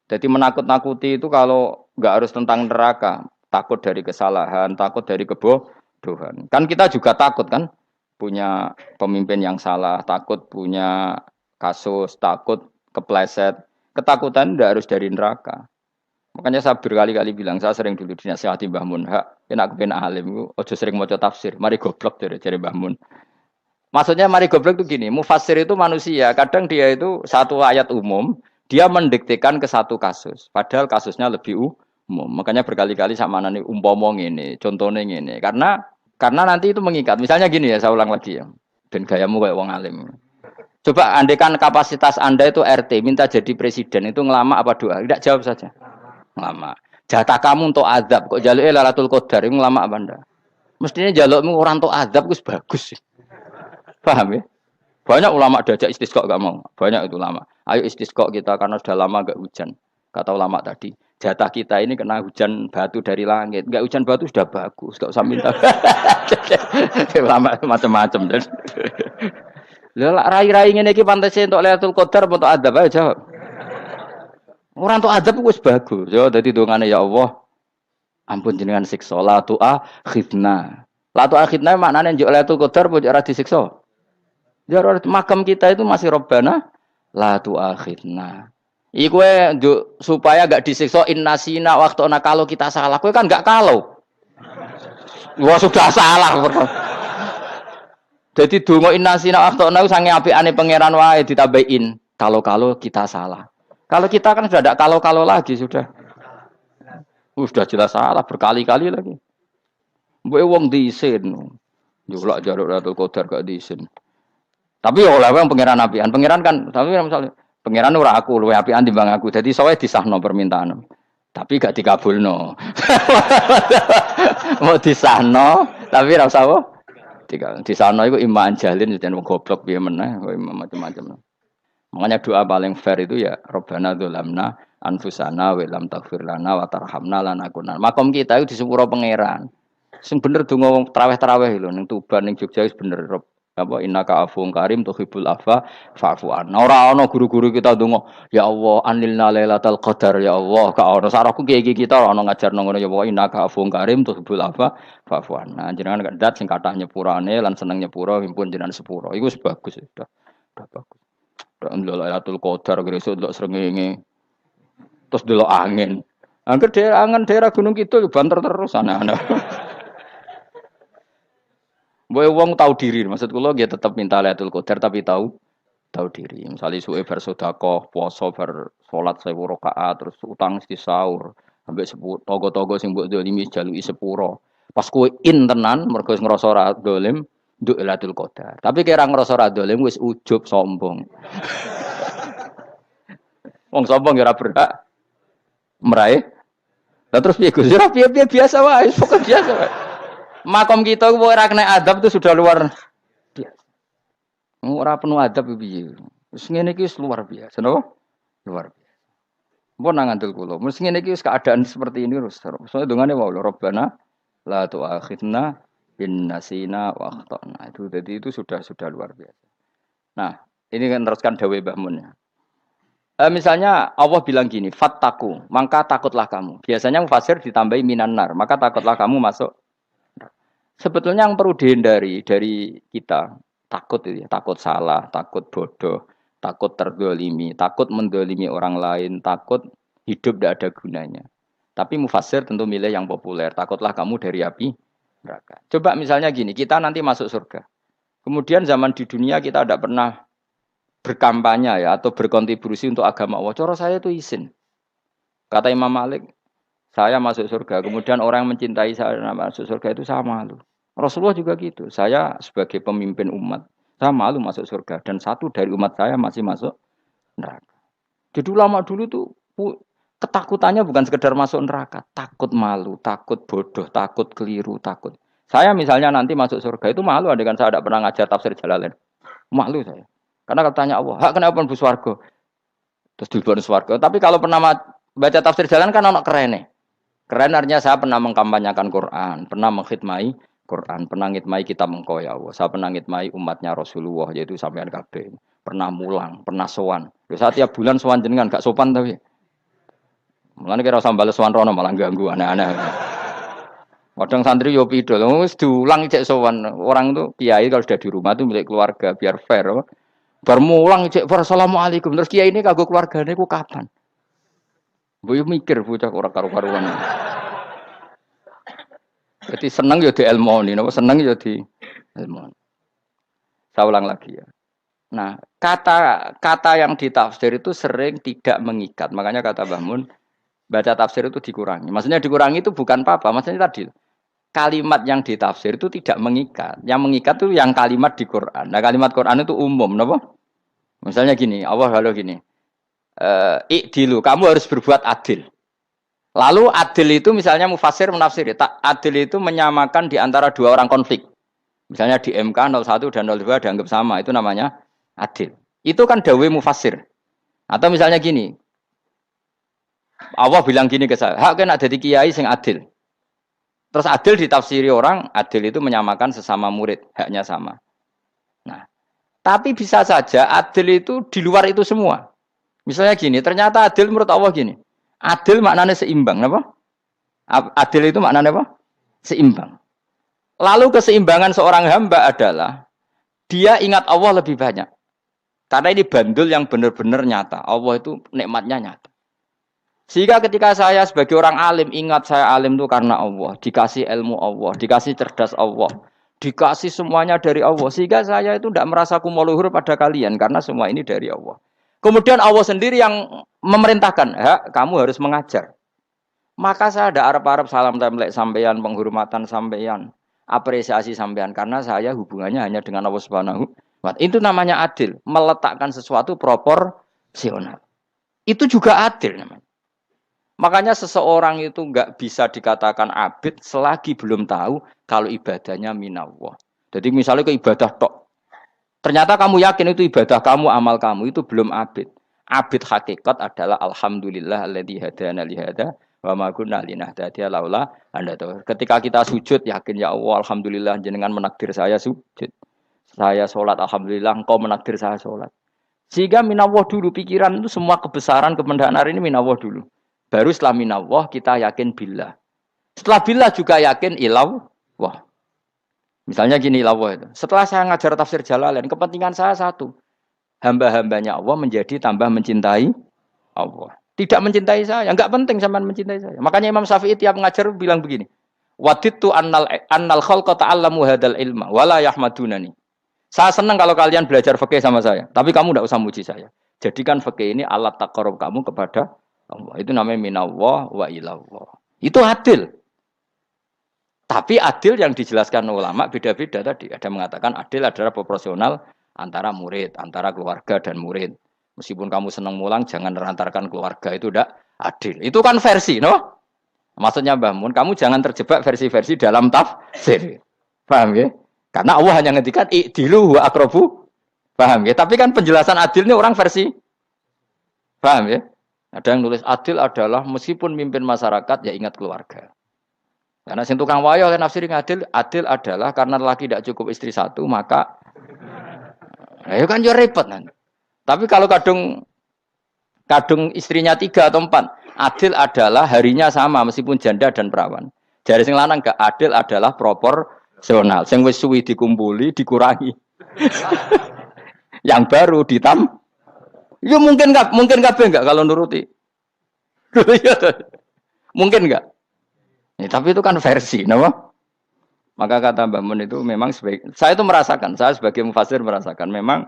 Jadi menakut-nakuti itu kalau nggak harus tentang neraka, takut dari kesalahan, takut dari kebodohan. Kan kita juga takut kan punya pemimpin yang salah, takut punya kasus, takut kepleset. Ketakutan tidak harus dari neraka. Makanya saya berkali-kali bilang, saya sering dulu dinasihati Mbah Mun, hak, kena aku pengen alim, ojo sering mau tafsir, mari goblok dari Mbah Mun. Maksudnya mari goblok itu gini, mufassir itu manusia, kadang dia itu satu ayat umum, dia mendiktekan ke satu kasus, padahal kasusnya lebih umum. Makanya berkali-kali sama nani umpomong ini, contohnya ini, karena nanti itu mengikat. Misalnya gini ya, saya ulang lagi ya, dan gayamu kayak wong alim. Coba andekan kapasitas Anda itu RT, minta jadi presiden, itu ngelama apa doa? Tidak, jawab saja. Lama. Jatah kamu untuk azab kok jaluk Lailatul Qadar itu lama apa ndak? Mestinya jalukmu orang untuk azab itu bagus sih. Paham ya? Banyak ulama diajak istisqa enggak mau. Banyak itu lama. Ayo istisqa kita karena sudah lama enggak hujan. Kata ulama tadi, jatah kita ini kena hujan batu dari langit. Enggak hujan batu sudah bagus, enggak usah minta. Ulama macam-macam. Lah rai-rai ngene iki pantese entuk Lailatul Qadar apa untuk azab ayo jawab. Orang tuh adab wis bagus. Ya dadi dongane ya Allah. Ampun jenengan siksa la tu'a khidna. La tu'a khidna maknane njuk Lailatul Qadar apa ora disiksa. Ya makam kita itu masih Rabbana la tu'a khidna. Iku supaya gak disiksa innasina waktu kalau kita salah. Kowe kan gak kalau. Wah sudah salah. Jadi donga innasina waktu sange apikane pangeran wae ditambahin kalau kita salah. Kalau kita kan sudah tidak kalau lagi sudah. Sudah jelas salah berkali-kali lagi. Mbok wong diisin. Julak jaluk Lailatul Qadar gak diisin. Tapi oleh wong pangeran apian. Pangeran kan tapi misalnya pangeran ora aku luwe apian timbang aku. Jadi sowe disahno permintaan. Tapi gak dikabulno. Mau disahno tapi ora usah apa? Disahno iku iman jalin jan wong goblok piye meneh, macam-macam. Makanya doa paling fair itu ya Rabbana dzolamna anfusana wa lam taghfir lana wa tarhamna lanakunanna. Makom kita itu di sepuro pangeran. Sing bener donga traweh-traweh lho ning Tuban ning Jogja wis bener apa innaka afuwun karim tuhibbul afwa fa'fu anna. Ora ana guru-guru kita donga ya Allah anilna lailatul qadar ya Allah. Ka ono saraku kiye kita ora ono ngajarno ngono ya Allah innaka afuwun karim tuhibbul afwa fa'fu anna. Jenengan dat sing kathah nyepurane lan seneng nyepuro impun jenengan sepuro. Iku bagus sudah bagus. Lailatul Qadar gresuk delok srengenge. Terus delok angin. Angger daerah Gunung Kidul banter terus anak-anak. Boy wong tahu diri, maksud kula nggih tetep minta Lailatul Qadar tapi tahu diri. Misalnya suwe bar sedekah, puasa bar salat 1000 rakaat terus utang mesti sahur. Ambek togo-togo sing mbok dolimi jaluki sepuro. Pas kowe tenan mergo ngrasa ora dolim nduk Lailatul Qadar. Tapi kira ngrasa ora dolim wis ujub sombong. Wong sombong ya ora berhak meraih. Lah terus piye Gus? Ya piye biasa wae, pokok biasa wae. Makom kita kok ora kena adab itu sudah luar biasa. Ora penuh adab piye. Wis ngene iki wis luar biasa, napa? Luar biasa. Mbon nang ngandel kula. Mesti ngene iki wis keadaan seperti ini terus. Soale dongane wae Rabbana la tu'akhidna in nasina wa akhtana. Itu jadi itu sudah luar biasa. Nah, ini kan teruskan dawuh Mbah Mun ya. Misalnya Allah bilang gini, fattaku, maka takutlah kamu. Biasanya mufasir ditambahi minan nar, maka takutlah kamu masuk. Sebetulnya yang perlu dihindari dari kita, takut itu ya, takut salah, takut bodoh, takut terdolimi, takut mendolimi orang lain, takut hidup tidak ada gunanya. Tapi mufasir tentu milih yang populer, takutlah kamu dari api neraka. Coba misalnya gini, kita nanti masuk surga. Kemudian zaman di dunia kita tidak pernah berkampanye ya atau berkontribusi untuk agama Allah. Cara saya itu izin. Kata Imam Malik, saya masuk surga. Kemudian orang yang mencintai saya masuk surga itu saya malu. Rasulullah juga gitu. Saya sebagai pemimpin umat, saya malu masuk surga. Dan satu dari umat saya masih masuk neraka. Jadi ulama dulu tuh ketakutannya bukan sekedar masuk neraka, takut malu, takut bodoh, takut keliru, takut. Saya misalnya nanti masuk surga itu malu, andaikan saya tidak pernah ngajar tafsir Jalalain. Malu saya. Karena katanya Allah, hak kenapa pun swarga? Terus dibon swarga. Tapi kalau pernah baca tafsir Jalan kan anak keren nih. Keren artinya saya pernah mengkampanyekan Quran, pernah mengkhidmati Quran, pernah ngitmai kitab engkau ya Allah. Saya pernah ngitmai umatnya Rasulullah yaitu sampean kabeh. Pernah mulang, pernah sowan. Saya tiap bulan sowan jenengan gak sopan tapi. Mulane kira usah bales sowan rono malah ganggu aneh-aneh. Kadang santri yo pidol, wis diulang cek sowan. Orang itu kiai kalau sudah di rumah itu milik keluarga biar fair. Bar mulang cek assalamualaikum. Terus kiai ini kagok keluargane ku kapan? Boyo mikir bocah ora karo-karuan. Jadi seneng yo di ilmoni, napa seneng yo di ilmoni. Saya ulang lagi ya. Nah, kata yang ditafsir itu sering tidak mengikat. Makanya kata Mbah Mun, baca tafsir itu dikurangi. Maksudnya dikurangi itu bukan apa-apa. Maksudnya tadi, kalimat yang ditafsir itu tidak mengikat. Yang mengikat itu yang kalimat di Quran. Nah, kalimat Quran itu umum. Kenapa? Misalnya gini, Allah lalu gini. Ikdilu, kamu harus berbuat adil. Lalu adil itu misalnya mufasir menafsiri. Adil itu menyamakan di antara dua orang konflik. Misalnya di MK 01 dan 02 dianggap sama. Itu namanya adil. Itu kan dawe mufasir. Atau misalnya gini. Allah bilang gini ke saya. Hak kan ada di kiai sing adil. Terus adil ditafsiri orang. Adil itu menyamakan sesama murid. Haknya sama. Nah, tapi bisa saja adil itu di luar itu semua. Misalnya gini. Ternyata adil menurut Allah gini. Adil maknanya seimbang. Apa? Adil itu maknanya apa? Seimbang. Lalu keseimbangan seorang hamba adalah dia ingat Allah lebih banyak. Karena ini bandul yang benar-benar nyata. Allah itu nikmatnya nyata. Sehingga ketika saya sebagai orang alim ingat saya alim itu karena Allah, dikasih ilmu Allah, dikasih cerdas Allah, dikasih semuanya dari Allah. Sehingga saya itu tidak merasa kumuluhur pada kalian karena semua ini dari Allah. Kemudian Allah sendiri yang memerintahkan, kamu harus mengajar. Maka saya ada arep-arep salam templek sampeyan, penghormatan sampeyan, apresiasi sampean karena saya hubungannya hanya dengan Allah Subhanahu wa Ta'ala. Itu namanya adil, meletakkan sesuatu proporsional. Itu juga adil namanya. Makanya seseorang itu enggak bisa dikatakan abid selagi belum tahu kalau ibadahnya minallah. Jadi misalnya ke ibadah tok. Ternyata kamu yakin itu ibadah kamu, amal kamu itu belum abid. Abid hakikat adalah alhamdulillah alladzi hadana li hada wa ma kunna linahtadiya laula anda tahu. Ketika kita sujud yakin ya Allah alhamdulillah jenengan menakdir saya sujud. Saya salat alhamdulillah engkau menakdir saya salat. Sehingga minallah dulu pikiran itu semua kebesaran kemendahan ini minallah dulu. Baru setelah minallah kita yakin billah. Setelah billah juga yakin illallah. Misalnya gini illallah itu. Setelah saya ngajar tafsir Jalalain kepentingan saya satu. Hamba-hambanya Allah menjadi tambah mencintai Allah. Tidak mencintai saya, enggak penting sampean mencintai saya. Makanya Imam Syafi'i tiap ngajar bilang begini. Wadittu annal khalqa ta'allamu hadzal ilma wala yahmadunani. Saya senang kalau kalian belajar fikih sama saya, tapi kamu enggak usah muji saya. Jadikan fikih ini alat taqarrub kamu kepada Allah. Itu namanya minallah wa ilallah. Itu adil. Tapi adil yang dijelaskan ulama beda-beda tadi. Ada mengatakan adil adalah proporsional antara murid, antara keluarga dan murid. Meskipun kamu senang mulang, jangan merantarkan keluarga. Itu tidak adil. Itu kan versi, no? Maksudnya Mbah Mun, kamu jangan terjebak versi-versi dalam tafsir. Paham ya? Karena Allah hanya ngendikan i'dilu wa aqrabu. Paham ya? Tapi kan penjelasan adilnya orang versi. Paham ya? Ada yang nulis adil adalah meskipun mimpin masyarakat, ya ingat keluarga. Karena sing tukang wayo oleh nafsiri adil adalah karena laki tidak cukup istri satu, maka ya kan jadi repot nanti. Tapi kalau kadung istrinya 3 atau 4, adil adalah harinya sama meskipun janda dan perawan. Jari sing lanang gak adil adalah proporsional. Sing wis suwi dikumpuli dikurangi. Yang baru ya mungkin kabeh enggak kalau nuruti. Mungkin enggak? Ya, tapi itu kan versi, kenapa? Maka kata Mbah Mun itu memang saya itu merasakan, saya sebagai mufasir merasakan memang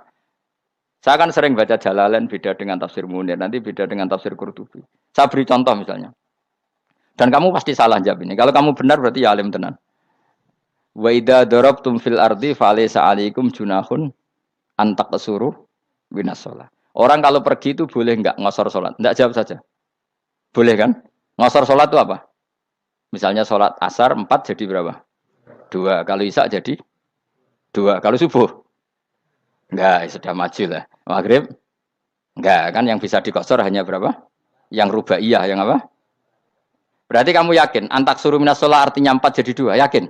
Saya kan sering baca Jalalain beda dengan tafsir Munir, nanti beda dengan tafsir Qurtubi. Saya beri contoh misalnya. Dan kamu pasti salah jawab ini. Kalau kamu benar berarti ya alim tenan. Wa idza darabtum fil ardi falaysa 'alaikum junahun an taqsuru minas shalah. Orang kalau pergi itu boleh enggak ngosor salat? Enggak, jawab saja. Boleh kan? Ngosor salat itu apa? Misalnya salat asar 4 jadi berapa? 2. Kalau isya jadi 2. Kalau subuh? Enggak, sudah maju lah. Maghrib? Enggak, kan yang bisa dikosor hanya berapa? Yang rubaiyah, yang apa? Berarti kamu yakin antak suruh minas sholat artinya 4 jadi 2, yakin?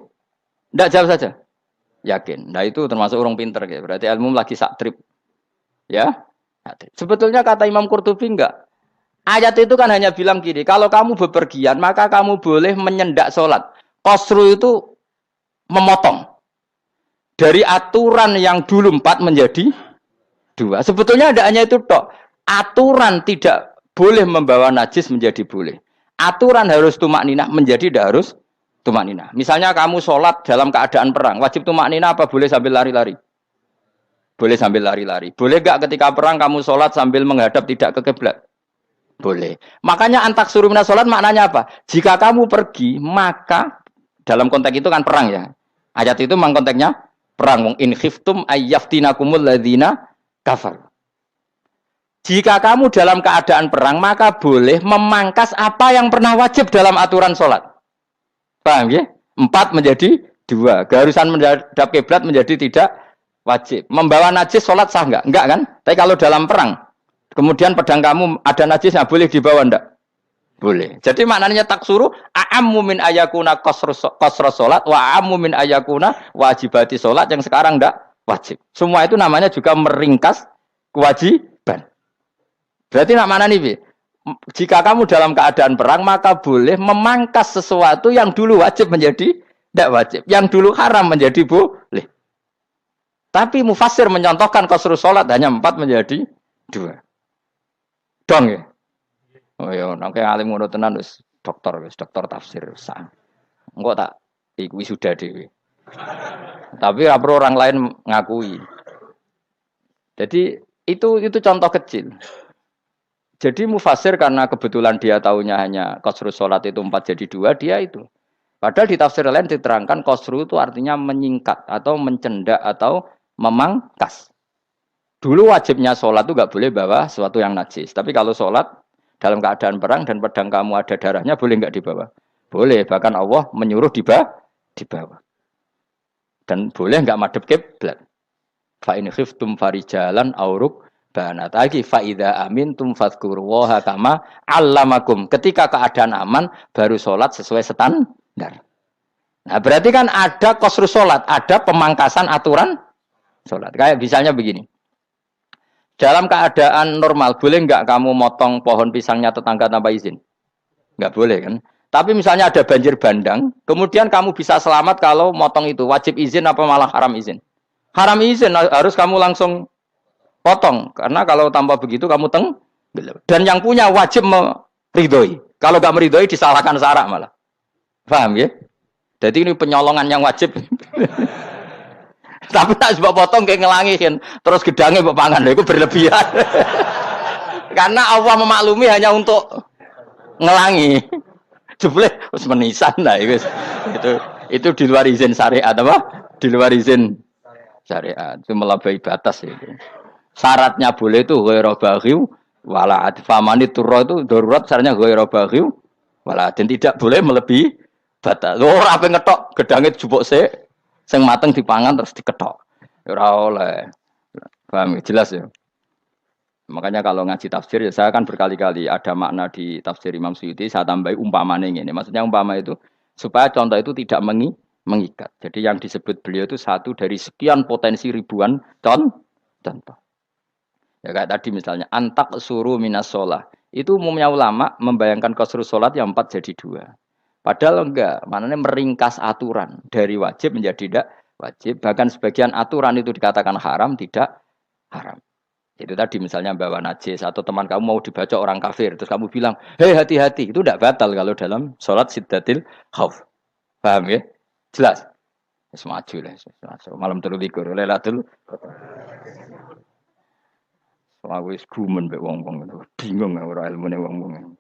Enggak, jawab saja. Yakin. Nah itu termasuk orang pinter gitu. Berarti ilmu lagi sak trip. Ya. Sebetulnya kata Imam Qurtubi enggak. Ayat itu kan hanya bilang gini, kalau kamu bepergian maka kamu boleh menyendak sholat. Qasru itu memotong. Dari aturan yang dulu 4 menjadi 2. Sebetulnya tidak hanya itu tok. Aturan tidak boleh membawa najis menjadi boleh. Aturan harus tumak ninah menjadi tidak harus tumak ninah. Misalnya kamu sholat dalam keadaan perang, wajib tumak ninah apa boleh sambil lari-lari? Boleh sambil lari-lari. Boleh gak ketika perang kamu sholat sambil menghadap tidak ke kiblat? Boleh. Makanya antak suruh minas sholat maknanya apa? Jika kamu pergi, maka dalam konteks itu kan perang ya. Ayat itu memang konteksnya perang. In khiftum ayyaftinakumul ladzina kafar. Jika kamu dalam keadaan perang, maka boleh memangkas apa yang pernah wajib dalam aturan sholat. Paham ya? 4 menjadi 2. Keharusan menghadap kiblat menjadi tidak wajib. Membawa najis sholat sah enggak? Enggak kan? Tapi kalau dalam perang, kemudian pedang kamu ada najisnya, boleh dibawa enggak? Boleh. Jadi maknanya taksuru a'ammu min ayakuna qasra sholat wa a'ammu min ayakuna wajibati sholat yang sekarang enggak wajib. Semua itu namanya juga meringkas kewajiban. Berarti nak mana nih, Bi? Jika kamu dalam keadaan perang, maka boleh memangkas sesuatu yang dulu wajib menjadi tidak wajib. Yang dulu haram menjadi boleh. Tapi mufassir menyontohkan qasrul sholat hanya 4 menjadi 2. Dong ya? Oh ya, nangke alim ngono tenan wis dokter tafsir sah. Engko tak iku sudah dhewe. Tapi ora perlu orang lain ngakui. Jadi itu contoh kecil. Jadi mufasir karena kebetulan dia tahunya hanya qasru sholat itu 4 jadi 2, dia itu. Padahal di tafsir lain diterangkan qasru itu artinya menyingkat atau mencendak atau memangkas. Dulu wajibnya sholat itu nggak boleh bawa sesuatu yang najis. Tapi kalau sholat dalam keadaan perang dan pedang kamu ada darahnya, boleh nggak dibawa? Boleh. Bahkan Allah menyuruh dibawa. Dan boleh nggak madhep kiblat. Fa in khiftum farijalan auruk banat lagi faida amin tum fadkuruwaha kama allamakum. Ketika keadaan aman baru sholat sesuai standar. Nah berarti kan ada qasru sholat, ada pemangkasan aturan sholat. Kayak misalnya begini. Dalam keadaan normal boleh nggak kamu motong pohon pisangnya tetangga tanpa izin? Nggak boleh kan? Tapi misalnya ada banjir bandang, kemudian kamu bisa selamat kalau motong itu wajib izin apa malah haram izin? Haram izin, harus kamu langsung potong, karena kalau tanpa begitu kamu dan yang punya wajib meridhoi. Kalau nggak meridhoi disalahkan syarak malah. Paham ya? Jadi ini penyolongan yang wajib. Tapi tak sebab potong kayak ngelangiin, terus gedangnya mbok pangan, itu berlebihan. Karena Allah memaklumi hanya untuk ngelangi. Jebule wis menisan lah itu di luar izin syariat apa? Di luar izin syariat. Itu melampaui batas itu. Syaratnya boleh itu ghairu baghiw wala adfamani turra itu darurat syaratnya ghairu baghiw wala dan tidak boleh melebihi batas. Ora ape ngetok gedange jupuk sik sing mateng dipangan terus diketok. Ora oleh. Paham jelas ya. Makanya kalau ngaji tafsir ya saya kan berkali-kali ada makna di tafsir Imam Suyuti saya tambahi umpamane ngene. Maksudnya umpama itu supaya contoh itu tidak mengikat. Jadi yang disebut beliau itu satu dari sekian potensi ribuan contoh. Ya kayak tadi misalnya antak suruh minas sholah. Itu umumnya ulama membayangkan qasru sholat yang 4 jadi 2. Padahal enggak, maknanya meringkas aturan dari wajib menjadi tidak wajib. Bahkan sebagian aturan itu dikatakan haram, tidak haram. Itu tadi misalnya bawa najis atau teman kamu mau dibaca orang kafir, terus kamu bilang, hei hati-hati, itu tidak batal kalau dalam sholat siddatil khauf. Paham ya? Jelas? Semaju lah. Malam terlalu likur, lelatul. Aku wis gumen mbek wong-wong itu. Bingung ora ilmune wong-wong.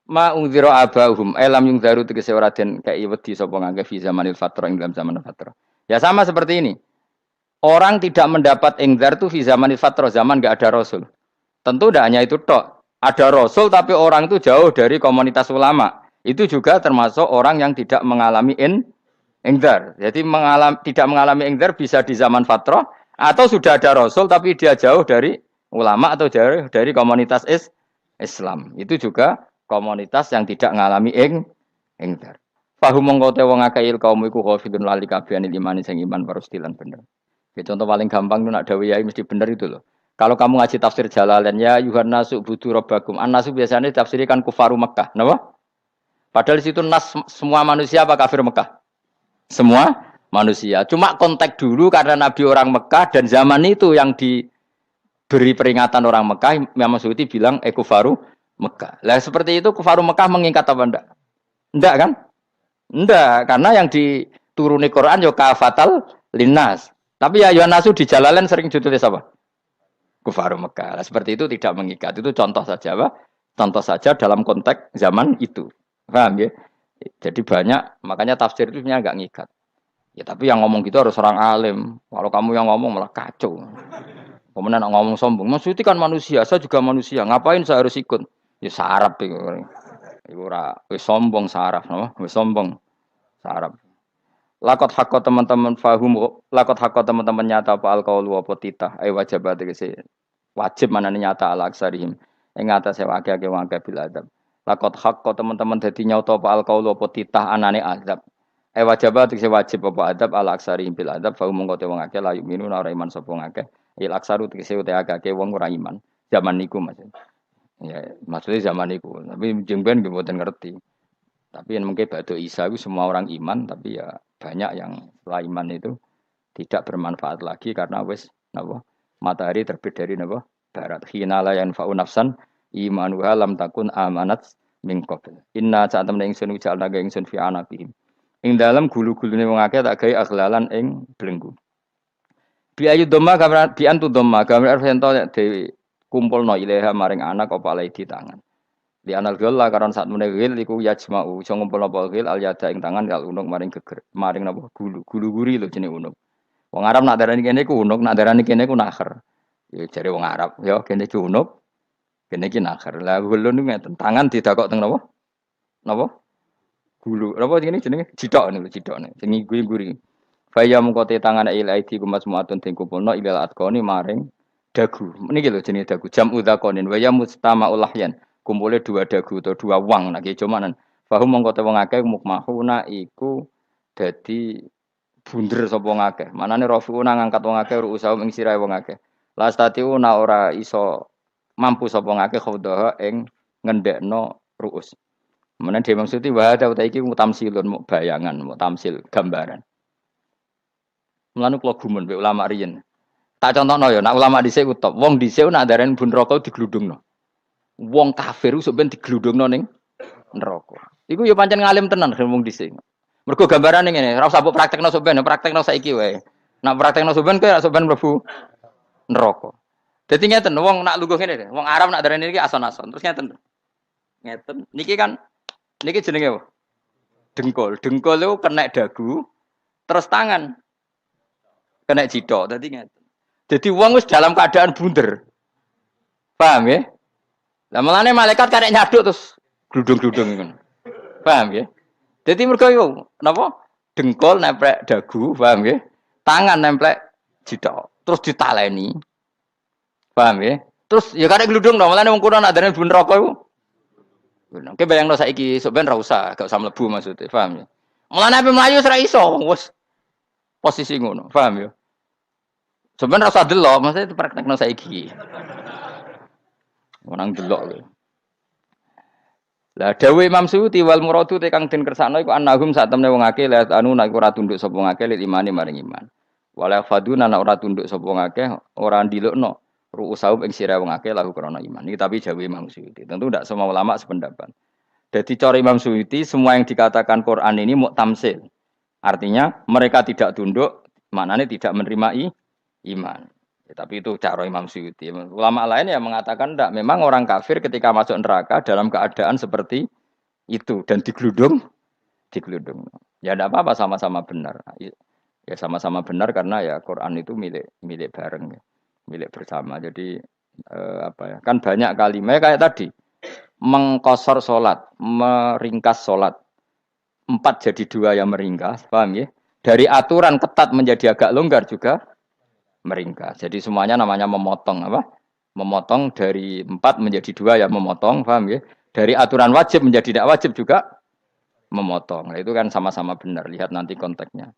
Ma ungzira abahum elam yung daru tegese ora den kei wedi sapa ngangge fi zamanil fatra ing dalam zaman fatra. Ya sama seperti ini. Orang tidak mendapat ingzar itu fi zamanil fatra, zaman enggak ada rasul. Tentu tidak hanya itu tok. Ada rasul tapi orang itu jauh dari komunitas ulama. Itu juga termasuk orang yang tidak mengalami ingzar. Jadi tidak mengalami ingzar bisa di zaman fatra atau sudah ada rasul tapi dia jauh dari ulama atau jauh dari komunitas Islam. Itu juga komunitas yang tidak ngalami ingdar. Fahum mongko te wong akeh kaum iku khafidun lali kabehane imane sing iman parustilan bener. Ya, contoh paling gampang itu nak dawuh yai mesti bener itu loh. Kalau kamu ngaji tafsir Jalalain ya Yuhannasu budu rabbakum. An-nasu biasanya ditafsirkan kufaru Mekah, napa? Padahal di situ nas semua manusia apa kafir Mekah? Semua manusia. Cuma konteks dulu karena Nabi orang Mekah dan zaman itu yang diberi peringatan orang Mekah, Imam Suyuti bilang kufaru Mekah. Lah seperti itu kufaru Mekah mengikat apa enggak? Enggak kan? Enggak, karena yang dituruni Quran yo kafatal linnas. Tapi ya Yohanasu di Jalalain sering ditulis apa? Kufaru Mekah. Lah seperti itu tidak mengikat. Itu contoh saja, Pak. Contoh saja dalam konteks zaman itu. Paham ya? Jadi banyak, makanya tafsir itu sebenarnya enggak ngikat. Ya tapi yang ngomong gitu harus orang alim. Kalau kamu yang ngomong malah kacau. Kemudian ngomong sombong. Maksudnya kan manusia, saya juga manusia. Ngapain saya harus ikut? Ya sarap iku. Iku ora wis sombong saraf, no? Wis sombong saraf. Lakot hakko teman-teman fahum, lakot hakko teman-teman nyata apa alqaulu apa titah, ai wajibat tegese wajib manane nyata ala aksarihim. Ing atase akeh-akeh wong akeh bil adab. Lakot hakko teman-teman dadi nyata apa alqaulu apa titah anane azab. Ai wajibat tegese wajib apa adab ala aksarihim bil adab, fahum mongko te wong akeh la yuminuna ora iman sapa akeh. Il aksaru tegese ute akeh wong ora iman. Zaman niku Mas. Ya, maksudnya zaman itu. Tapi jengben nggih mboten ngerti. Tapi yang mungkin batu Isa itu semua orang iman, tapi ya banyak yang setelah iman itu tidak bermanfaat lagi karena wis napa matahari terbit dari napa barat. Khina la yanfa'u nafsan imanuha lam takun amanat min qabl. Inna sa'atam ingsun ujalna ga ingsun fi anaqihim. Ing dalam gulu-gulune wong akeh tak gawe aghlalan ing belenggu. Bi ayu dhamma gambar bi antu dhamma gambar sento dewi kumpulno ilaha maring anak apa alai di tangan. Di anal gila karon saat menegil iku yajma'u iso ngumpulno apa gil al yada ing tangan kal unuk maring geger maring napa gulu-guri lho jenenge unuk. Wong Arab nak darani kene iku unuk, nak darani kene iku nakher. Ya jare wong Arab, ya kene iki unuk, kene iki nakher. Lah gulu niku ngeten, tangan didakok teng napa? Napa? Gulu. Napa jenenge jithok niku jithokne. Sing guri-guri. Faya mungkote tangan il aidi kumas muatun ting kumpulno ilal atqoni maring dagu. Niki lho jenenge dagu. Jam udzakonin wa ya mustama'ul lahyan. Kumpule dua dagu atau dua wang nek cumanan. Fahum mongko te wong akeh mukmahuna iku dadi bunder sapa wong akeh. Manane rafiuna ngangkat wong akeh ruusaum ing sirahe wong akeh. Lastatiuna ora iso mampu sapa wong akeh khawdaha ing ngendhekno ruus. Menan dhewe maksudi wa ta iki mutamsilun mu bayangan, mu tamsil gambaran. Mulane kula gumun mbek ulama riyen. Tak contohno ya, nak ulama dhisik ku top. Wong dhisik nak darani bun neraka digludungno. Wong kafir ku sampeyan digludungno ning neraka. Iku ya pancen ngalim tenan wong dhisik. Mergo gambarane ngene, ora usah mbok praktekno sampeyan, praktekno saiki wae. Nak praktekno sampeyan kowe sampeyan mlebu neraka. Dadi ngeten, wong nak lungguh ngene, wong Arab nak darani iki ason-ason. Terus ngeten. Ngeten. Niki jenenge apa? Dengkul. Dengkul itu kena dagu, terus tangan kena jithok. Dadi ngeten. Jadi wong wis dalam keadaan bunder. Paham ya? Lah mulane malaikat karek nyaduk terus gludung-gludung ngono. Paham ya? Jadi mergo yo napa? Dengkul nempel dagu, paham ya? Tangan nempel jithok, terus ditaleni. Paham ya? Terus ya karek gludung dong, mulane wong kuno nak darani bun neraka iku. Oke bayangno saiki sok ben ra usah, gak usah mlebu maksudnya, paham ya? Mulane ape mlayu ora iso, wis posisi ngono, paham ya? Sebenarnya rasa delok, maksudnya itu praktekno saiki. Orang delok lho. Lah dawuh Imam Suyuti wal muradu te kang den kersakno iku annahum sak temne wong akeh la anu nek ora tunduk sapa wong akeh lil imani maring iman. Wala faduna nek ora tunduk sapa wong akeh ora ndilukno ru'usahum ing sira wong akeh lahu krana iman. Iki tapi dawuh Imam Suyuti. Tentu tidak semua ulama sependapat. Jadi cara Imam Suyuti semua yang dikatakan Quran ini muktamsil. Artinya mereka tidak tunduk, maknanya tidak menerima iman. Tapi itu cara Imam Suyuti. Ulama lain yang mengatakan tidak. Memang orang kafir ketika masuk neraka dalam keadaan seperti itu dan digeludung. Ya tidak apa-apa sama-sama benar. Ya sama-sama benar karena ya Quran itu milik milik bareng, ya. Milik bersama. Jadi apa ya? Kan banyak kalimat kayak tadi mengkosor solat, meringkas solat. 4 jadi 2 yang meringkas, paham ya? Dari aturan ketat menjadi agak longgar juga meringkas. Jadi semuanya namanya memotong apa? Memotong dari 4 menjadi 2 ya memotong, paham ya? Dari aturan wajib menjadi tidak wajib juga memotong. Nah, itu kan sama-sama benar. Lihat nanti konteksnya.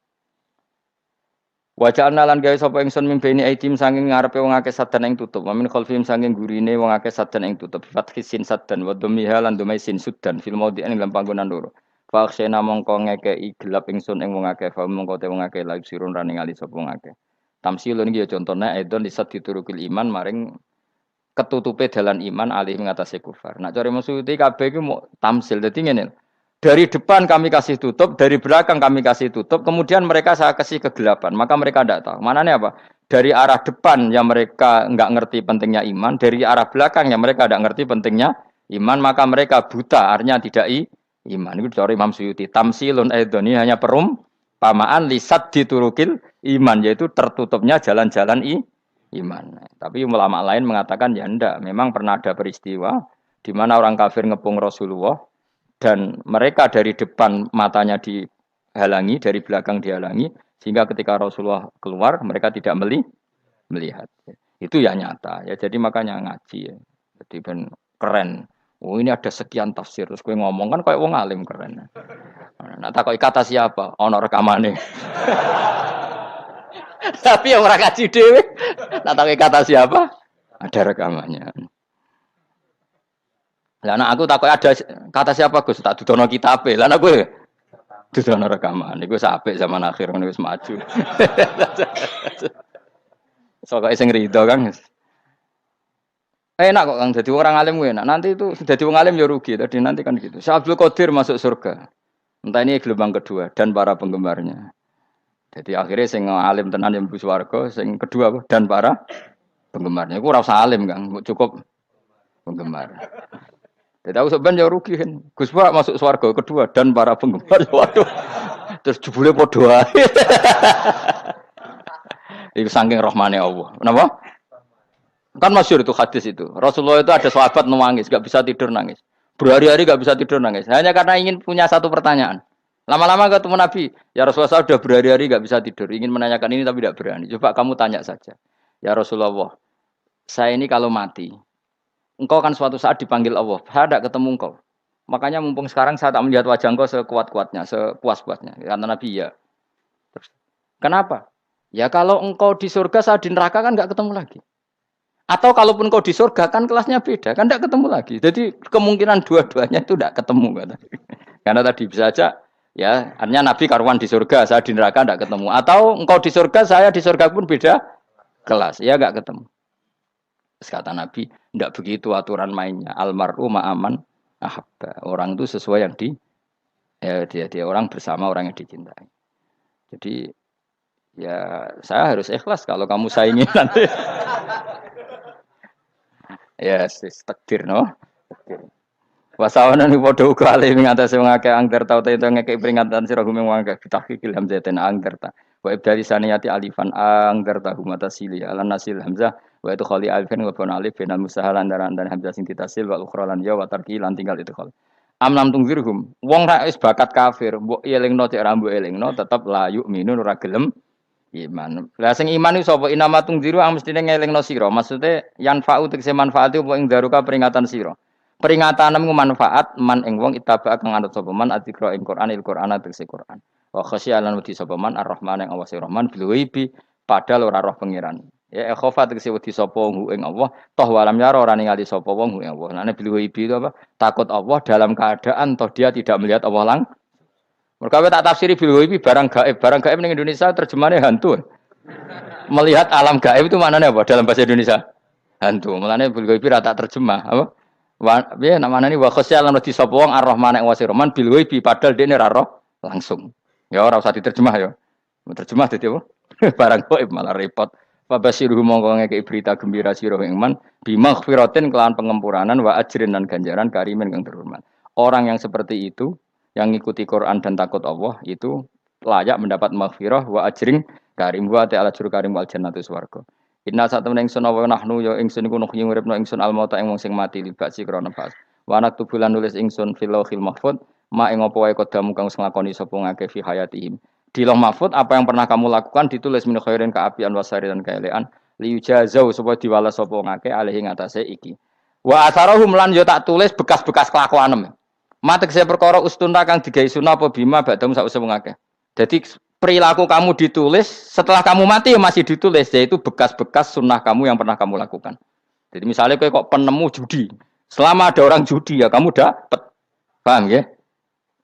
Wajah lan gawe sapa ingsun mimpeni aitim sanging ngarepe wong akeh sadan ing tutup. Wa min khalfihim sanging gurine wong akeh sadan ing tutup. Fathi sin sadan wa dhammiha lan dumai sin sudan fil maudhi ing dalam panggonan loro. Fa akhsena mongko ngekeki gelap ingsun ing wong akeh fa mongko te wong akeh laib sirun ra ningali sapa wong akeh. Tamsilun iki ya contone aidon lisat diturukil iman maring ketutupe dalan iman alih mengatasi kufar. Nak cari maksudnya kabeh iki mau tamsil. Dadi ngene. Dari depan kami kasih tutup, dari belakang kami kasih tutup, kemudian mereka saya kasih kegelapan, maka mereka tidak tahu. Mananya apa? Dari arah depan yang mereka nggak ngerti pentingnya iman, dari arah belakang yang mereka tidak ngerti pentingnya iman, maka mereka buta, artinya tidak iman. Itu dari Imam Suyuti. Tamsilun aidoni hanya perumpamaan lisat diturukil iman, yaitu tertutupnya jalan-jalan iman. Tapi ulama lain mengatakan ya enggak, memang pernah ada peristiwa di mana orang kafir ngepung Rasulullah, dan mereka dari depan matanya dihalangi, dari belakang dihalangi, sehingga ketika Rasulullah keluar, mereka tidak melihat. Itu ya nyata. Ya jadi makanya ngaji. Ya. Jadi ben keren. Oh ini ada sekian tafsir. Terus gue ngomong kan kayak wong alim keren. Nah tak kata siapa? Ono rekamane. Tapi yang orang ngaji dewe. Nah tak kata siapa? Ada rekamannya. Lah anak aku takut ada kata siapa Gus tak dudono kitabe. Lah anak gue dudono rekaman. Iku apik zaman akhir ngono wis maju. Soale sing rido kan. Enak kok Kang dadi orang alim gue enak. Nanti itu dadi wong alim ya rugi. Tadi nanti kan gitu. Syekh Abdul Qadir masuk surga. Entah ini gelombang kedua dan para penggemarnya. Jadi akhirnya sing alim tenan yang mlebu swarga, sing kedua apa? Dan para penggemarnya. Iku ora usah alim Kang, cukup penggemar. Jadi aku sebenarnya rugi kan. Gus Pak masuk swarga kedua dan para penggemar. Waduh. Terus jebule padha ae. Iku saking rahmane Allah. Kenapa? Kan masyhur itu hadis itu. Rasulullah itu ada sahabat nangis, enggak bisa tidur nangis. Berhari-hari enggak bisa tidur nangis. Hanya karena ingin punya satu pertanyaan. Lama-lama ketemu Nabi, ya Rasulullah saya sudah berhari-hari enggak bisa tidur, ingin menanyakan ini tapi tidak berani. Coba kamu tanya saja. Ya Rasulullah, saya ini kalau mati, engkau kan suatu saat dipanggil Allah. Saya tidak ketemu engkau. Makanya mumpung sekarang saya tak melihat wajah engkau sekuat-kuatnya, sepuas-puasnya. Kata Nabi ya. Terus, kenapa? Ya kalau engkau di surga, saya di neraka kan enggak ketemu lagi. Atau kalaupun engkau di surga kan kelasnya beda, kan enggak ketemu lagi. Jadi kemungkinan dua-duanya itu enggak ketemu. Kata. Karena tadi bisa aja, ya artinya Nabi karuan di surga, saya di neraka enggak ketemu. Atau engkau di surga, saya di surga pun beda kelas, ya enggak ketemu. Kata Nabi, tidak begitu aturan mainnya. Almaru ma'aman ahabba. Orang itu sesuai yang dia orang bersama orang yang dicintai. Jadi ya saya harus ikhlas kalau kamu saingi nanti. Ya, takdir no. Takdir. Wasawana ni padha uga ale ngatasi wong akeh angger tau te ngekek peringatan sira gumeng wong akeh tahqiqil hamzatin angger ta. Wa ibdali saniyati alifan angger ta humata sili ala nasil hamzah wa itu khali alifan wa bona alif binal musahalan dan hamzah sing ditasil wa ukhra lan ya wa tarki lan tinggal itu khali. Amlam tungzirhum wong ra wis bakat kafir mbok elingno cek ra mbok elingno tetep la yu'minun ora gelem iman. Lah sing iman iku sapa inama tungziru mestine ngelingno sira. Maksude yanfa'u tegese manfaat apa ing daruka peringatan sira. Peringatanmu manfaat man ing wong itaba kang anut sapa man adzikra ing Qur'anil Qur'an tegese Qur'an. Wa khasyialan wedi sapa man ar-Rahman ing Allah Rahman bil ghaibi padahal ora roh pangeran. Ya khofa tegese wedi sapa wong ing Allah toh walam yara ora ningali sapa wong ing Allah. Nane bil ghaibi itu apa? Takut Allah dalam keadaan toh dia tidak melihat Allah lang. Mergo tak tafsiri bil ghaibi barang gaib. Barang gaib ning Indonesia terjemahannya hantu. Melihat alam gaib itu maknanya apa dalam bahasa Indonesia? Hantu. Mulane bil ghaibi ra tak terjemah, apa? Ya namanya ini wa khosyalan wedi sapa wong ar-Rahman ing wasi Rahman bil ghaibi padahal dene ra roh langsung. Ya ora usah diterjemah ya. Terjemah dadi apa? Barang gaib malah repot. Fabasirhum mongko ngekeki berita gembira sira ing man bimaghfiratin kelawan pengempuranan wa ajrin dan ganjaran karimin kang terhormat. Orang yang seperti itu yang ngikuti Quran dan takut Allah itu layak mendapat maghfirah wa ajrin karim wa ta'ala juru karim wal jannatu swarga. Inna satamna ingsun wa nahnu ya ingsun iku nuh nguripno ingsun al mauta ing wong sing mati libasi krana pas. Wa anak tubulan nulis ingsun fil lauhil mahfuz ma ing apa wae kodamu kang nglakoni sapa ngake fi hayatihim. Di Lauh Mahfuz apa yang pernah kamu lakukan ditulis min khairin kaapian wasari dan kaelean liyujazau supaya diwales sapa ngake alih ing atase iki. Wa atharahum lan yo tak tulis bekas-bekas kelakuanem. Matek saya perkara ustunta kang digawe sunah apa bima badam sause wong akeh. Jadi perilaku kamu ditulis setelah kamu mati masih ditulis yaitu bekas-bekas sunnah kamu yang pernah kamu lakukan. Jadi misalnya kowe kok penemu judi. Selama ada orang judi ya kamu dapat. Paham ya?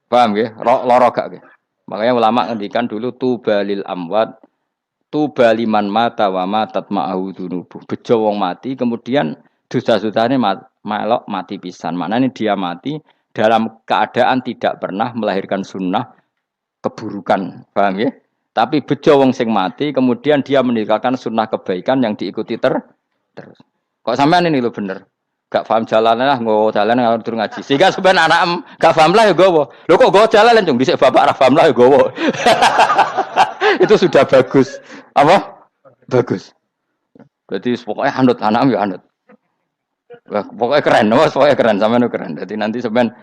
Paham ya? Loro gak ya? Makanya ulama ngendikan dulu tubalil amwat tubaliman mata wa matat ma'ahu dunubuh. Bejo wong mati kemudian dosa-dosane melok mati pisan. Maknanya dia mati dalam keadaan tidak pernah melahirkan sunnah keburukan. Paham ya? Tapi bejo wong sing mati kemudian dia meninggalkan sunnah kebaikan yang diikuti terus. Kok sampean ini lho bener. Gak paham jalannya lah, nggo jalan ngalor turun ngaji. Sehingga sebenarnya anak gak paham lah ya gowo. Lho kok gowo jalan cung dhisik bapak ra paham lah ya gowo. Itu sudah bagus. Apa? Bagus. Berarti pokoknya anut anak ya anut. Wah, pokoknya keren, pokoknya keren sampean keren. Jadi nanti sebenarnya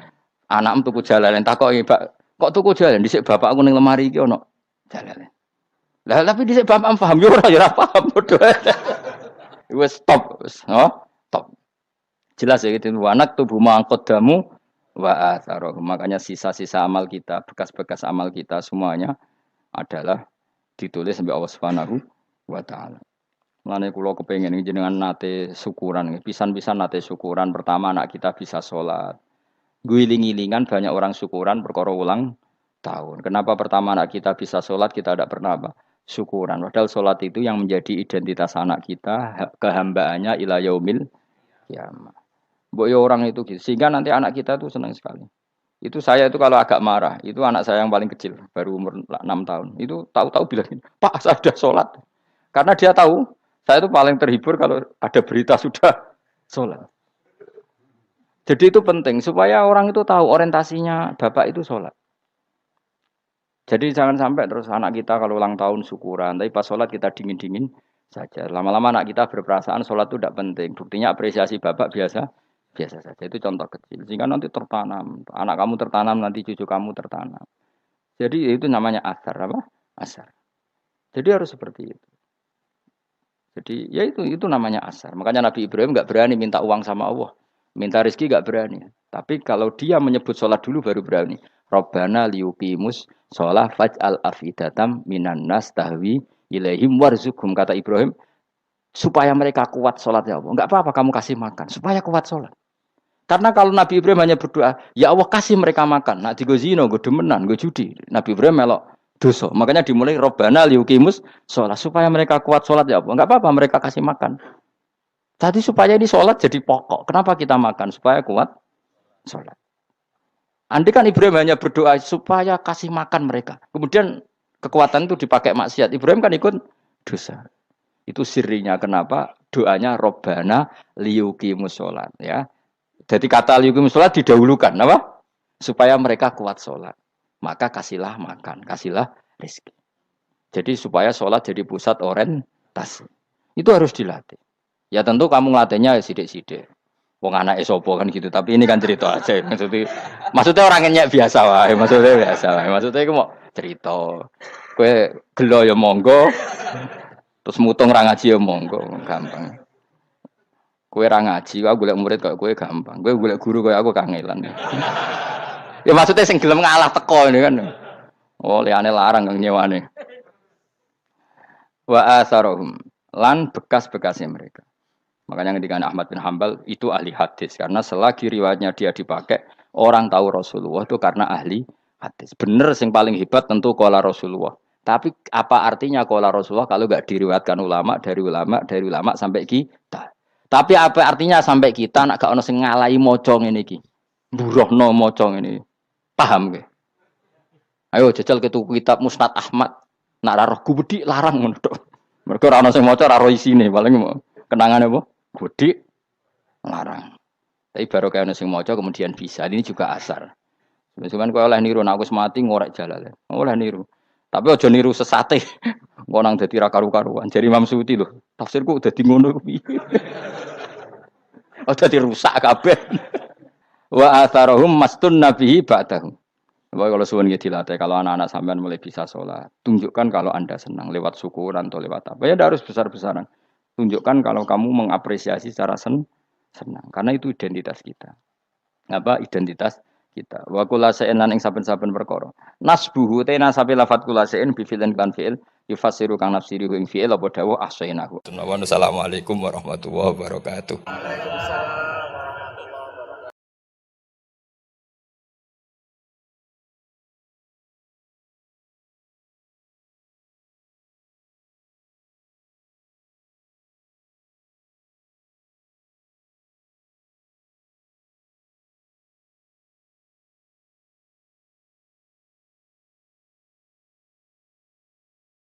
anak tuku jalan takoki, Pak, kok tuku jalan dhisik bapak aku ning lemari iki ono jalan. Lah tapi dhisik bapak paham yo ora paham padha. Wis stop, wis, stop. Jelas ya gitu, anak tubuh mangkodamu wa atharoh. Makanya sisa-sisa amal kita, bekas-bekas amal kita semuanya adalah ditulis sampai Allah Subhanahu wa taala. Mulane kula kepengin jenengan nate syukuran, pisan-pisan nate syukuran. Pertama anak kita bisa sholat. Guling-gilingan banyak orang syukuran perkara ulang tahun. Kenapa pertama anak kita bisa sholat kita tidak pernah apa? Syukuran. Padahal sholat itu yang menjadi identitas anak kita, kehambaannya ila yaumil kiamah. Mbok ya orang itu gitu. Sehingga nanti anak kita tuh senang sekali. Itu saya itu kalau agak marah, itu anak saya yang paling kecil, baru umur 6 tahun. Itu tahu-tahu bilang, "Pak, saya sudah sholat." Karena dia tahu, saya itu paling terhibur kalau ada berita sudah sholat. Jadi itu penting supaya orang itu tahu orientasinya bapak itu sholat. Jadi jangan sampai terus anak kita kalau ulang tahun syukuran, tapi pas sholat kita dingin-dingin saja. Lama-lama anak kita berperasaan sholat itu tidak penting. Buktinya apresiasi bapak biasa saja. Itu contoh kecil. Sehingga nanti tertanam. Anak kamu tertanam, nanti cucu kamu tertanam. Jadi itu namanya asar. Apa? Asar. Jadi harus seperti itu. Jadi ya itu namanya asar. Makanya Nabi Ibrahim nggak berani minta uang sama Allah. Minta rezeki nggak berani. Tapi kalau dia menyebut sholat dulu baru berani. Rabbana liyuqimus sholah faj'al afidatam minan nas tahwi ilaihim warzuqhum. Kata Ibrahim, supaya mereka kuat sholat ya Allah. Enggak apa-apa kamu kasih makan. Supaya kuat sholat. Karena kalau Nabi Ibrahim hanya berdoa, ya Allah kasih mereka makan. Nak digo zina, go demenan, go judi. Nabi Ibrahim melok dosa. Makanya dimulai Rabbana liyuqimus sholat. Supaya mereka kuat sholat ya Allah. Enggak apa-apa mereka kasih makan. Tadi supaya ini sholat jadi pokok. Kenapa kita makan? Supaya kuat sholat. Andai kan Ibrahim hanya berdoa supaya kasih makan mereka. Kemudian kekuatan itu dipakai maksiat. Ibrahim kan ikut dosa. Itu sirinya kenapa doanya Robbana liyuqimus sholat. Ya. Jadi kata liyuqimus sholat didahulukan. Apa? Supaya mereka kuat sholat. Maka kasihlah makan. Kasihlah rezeki. Jadi supaya sholat jadi pusat orientasi. Itu harus dilatih. Ya tentu kamu ngelatihnya sidik-sidik. Wong anak esopo kan gitu, tapi ini kan cerita aja. Maksudnya orangnya biasa wae, Maksudnya aku mau cerita. Kue gelo ya monggo, terus mutung ra ngaji ya monggo, gampang. Kue ra ngaji, aku golek murid kok kue gampang. Kue golek guru kaya aku kangelan. Ya maksudnya sing gelem ngalah teko ini kan. Oh, liyane larang kang nyewane. Wa asarohum lan bekas-bekasnya mereka. Makanya ketika Ahmad bin Hambal itu ahli hadis karena selagi riwayatnya dia dipakai orang tahu Rasulullah itu karena ahli hadis. Bener sing paling hebat tentu qala Rasulullah. Tapi apa artinya qala Rasulullah kalau enggak diriwayatkan dari ulama sampai kita. Tapi apa artinya sampai kita nak gak ono sing ngalahi maca ngene iki. Mburohno maca ngene. Paham ge? Ayo jajal ke tuku kitab Musnad Ahmad. Nak ra roh gubedi larang ngono tok. Mergo ora ono sing maca ora ro isine, paling kenangane apa? Gede larang. Tapi baru kayak ono sing maca kemudian bisa. Ini juga asar. Cuman kowe oleh niru nek aku mati ngorek jalale. Oleh niru. Tapi aja niru sesate. Engko nang dadi ra karu-karuan. Jadi Imam Suyuti lho, tafsirku dadi ngono kuwi. Oh dadi rusak kabeh. Wa atharahum mastun nabihi ba'dahu. Bapak kalau suwun nggih dilatih kalau anak-anak sampean mulai bisa sholat, tunjukkan kalau Anda senang lewat syukuran atau lewat apa. Ya harus besar-besaran. Tunjukkan kalau kamu mengapresiasi secara senang karena itu identitas kita. Apa identitas kita. Wa kula sa'in lan ing saben-saben perkara. Nasbuhu te nasabe lafat kula sa'in bi fi'lin kan fi'il yufasiru kang nafsiri ing fi'il apa dawuh ahsainahu. Assalamualaikum warahmatullahi wabarakatuh.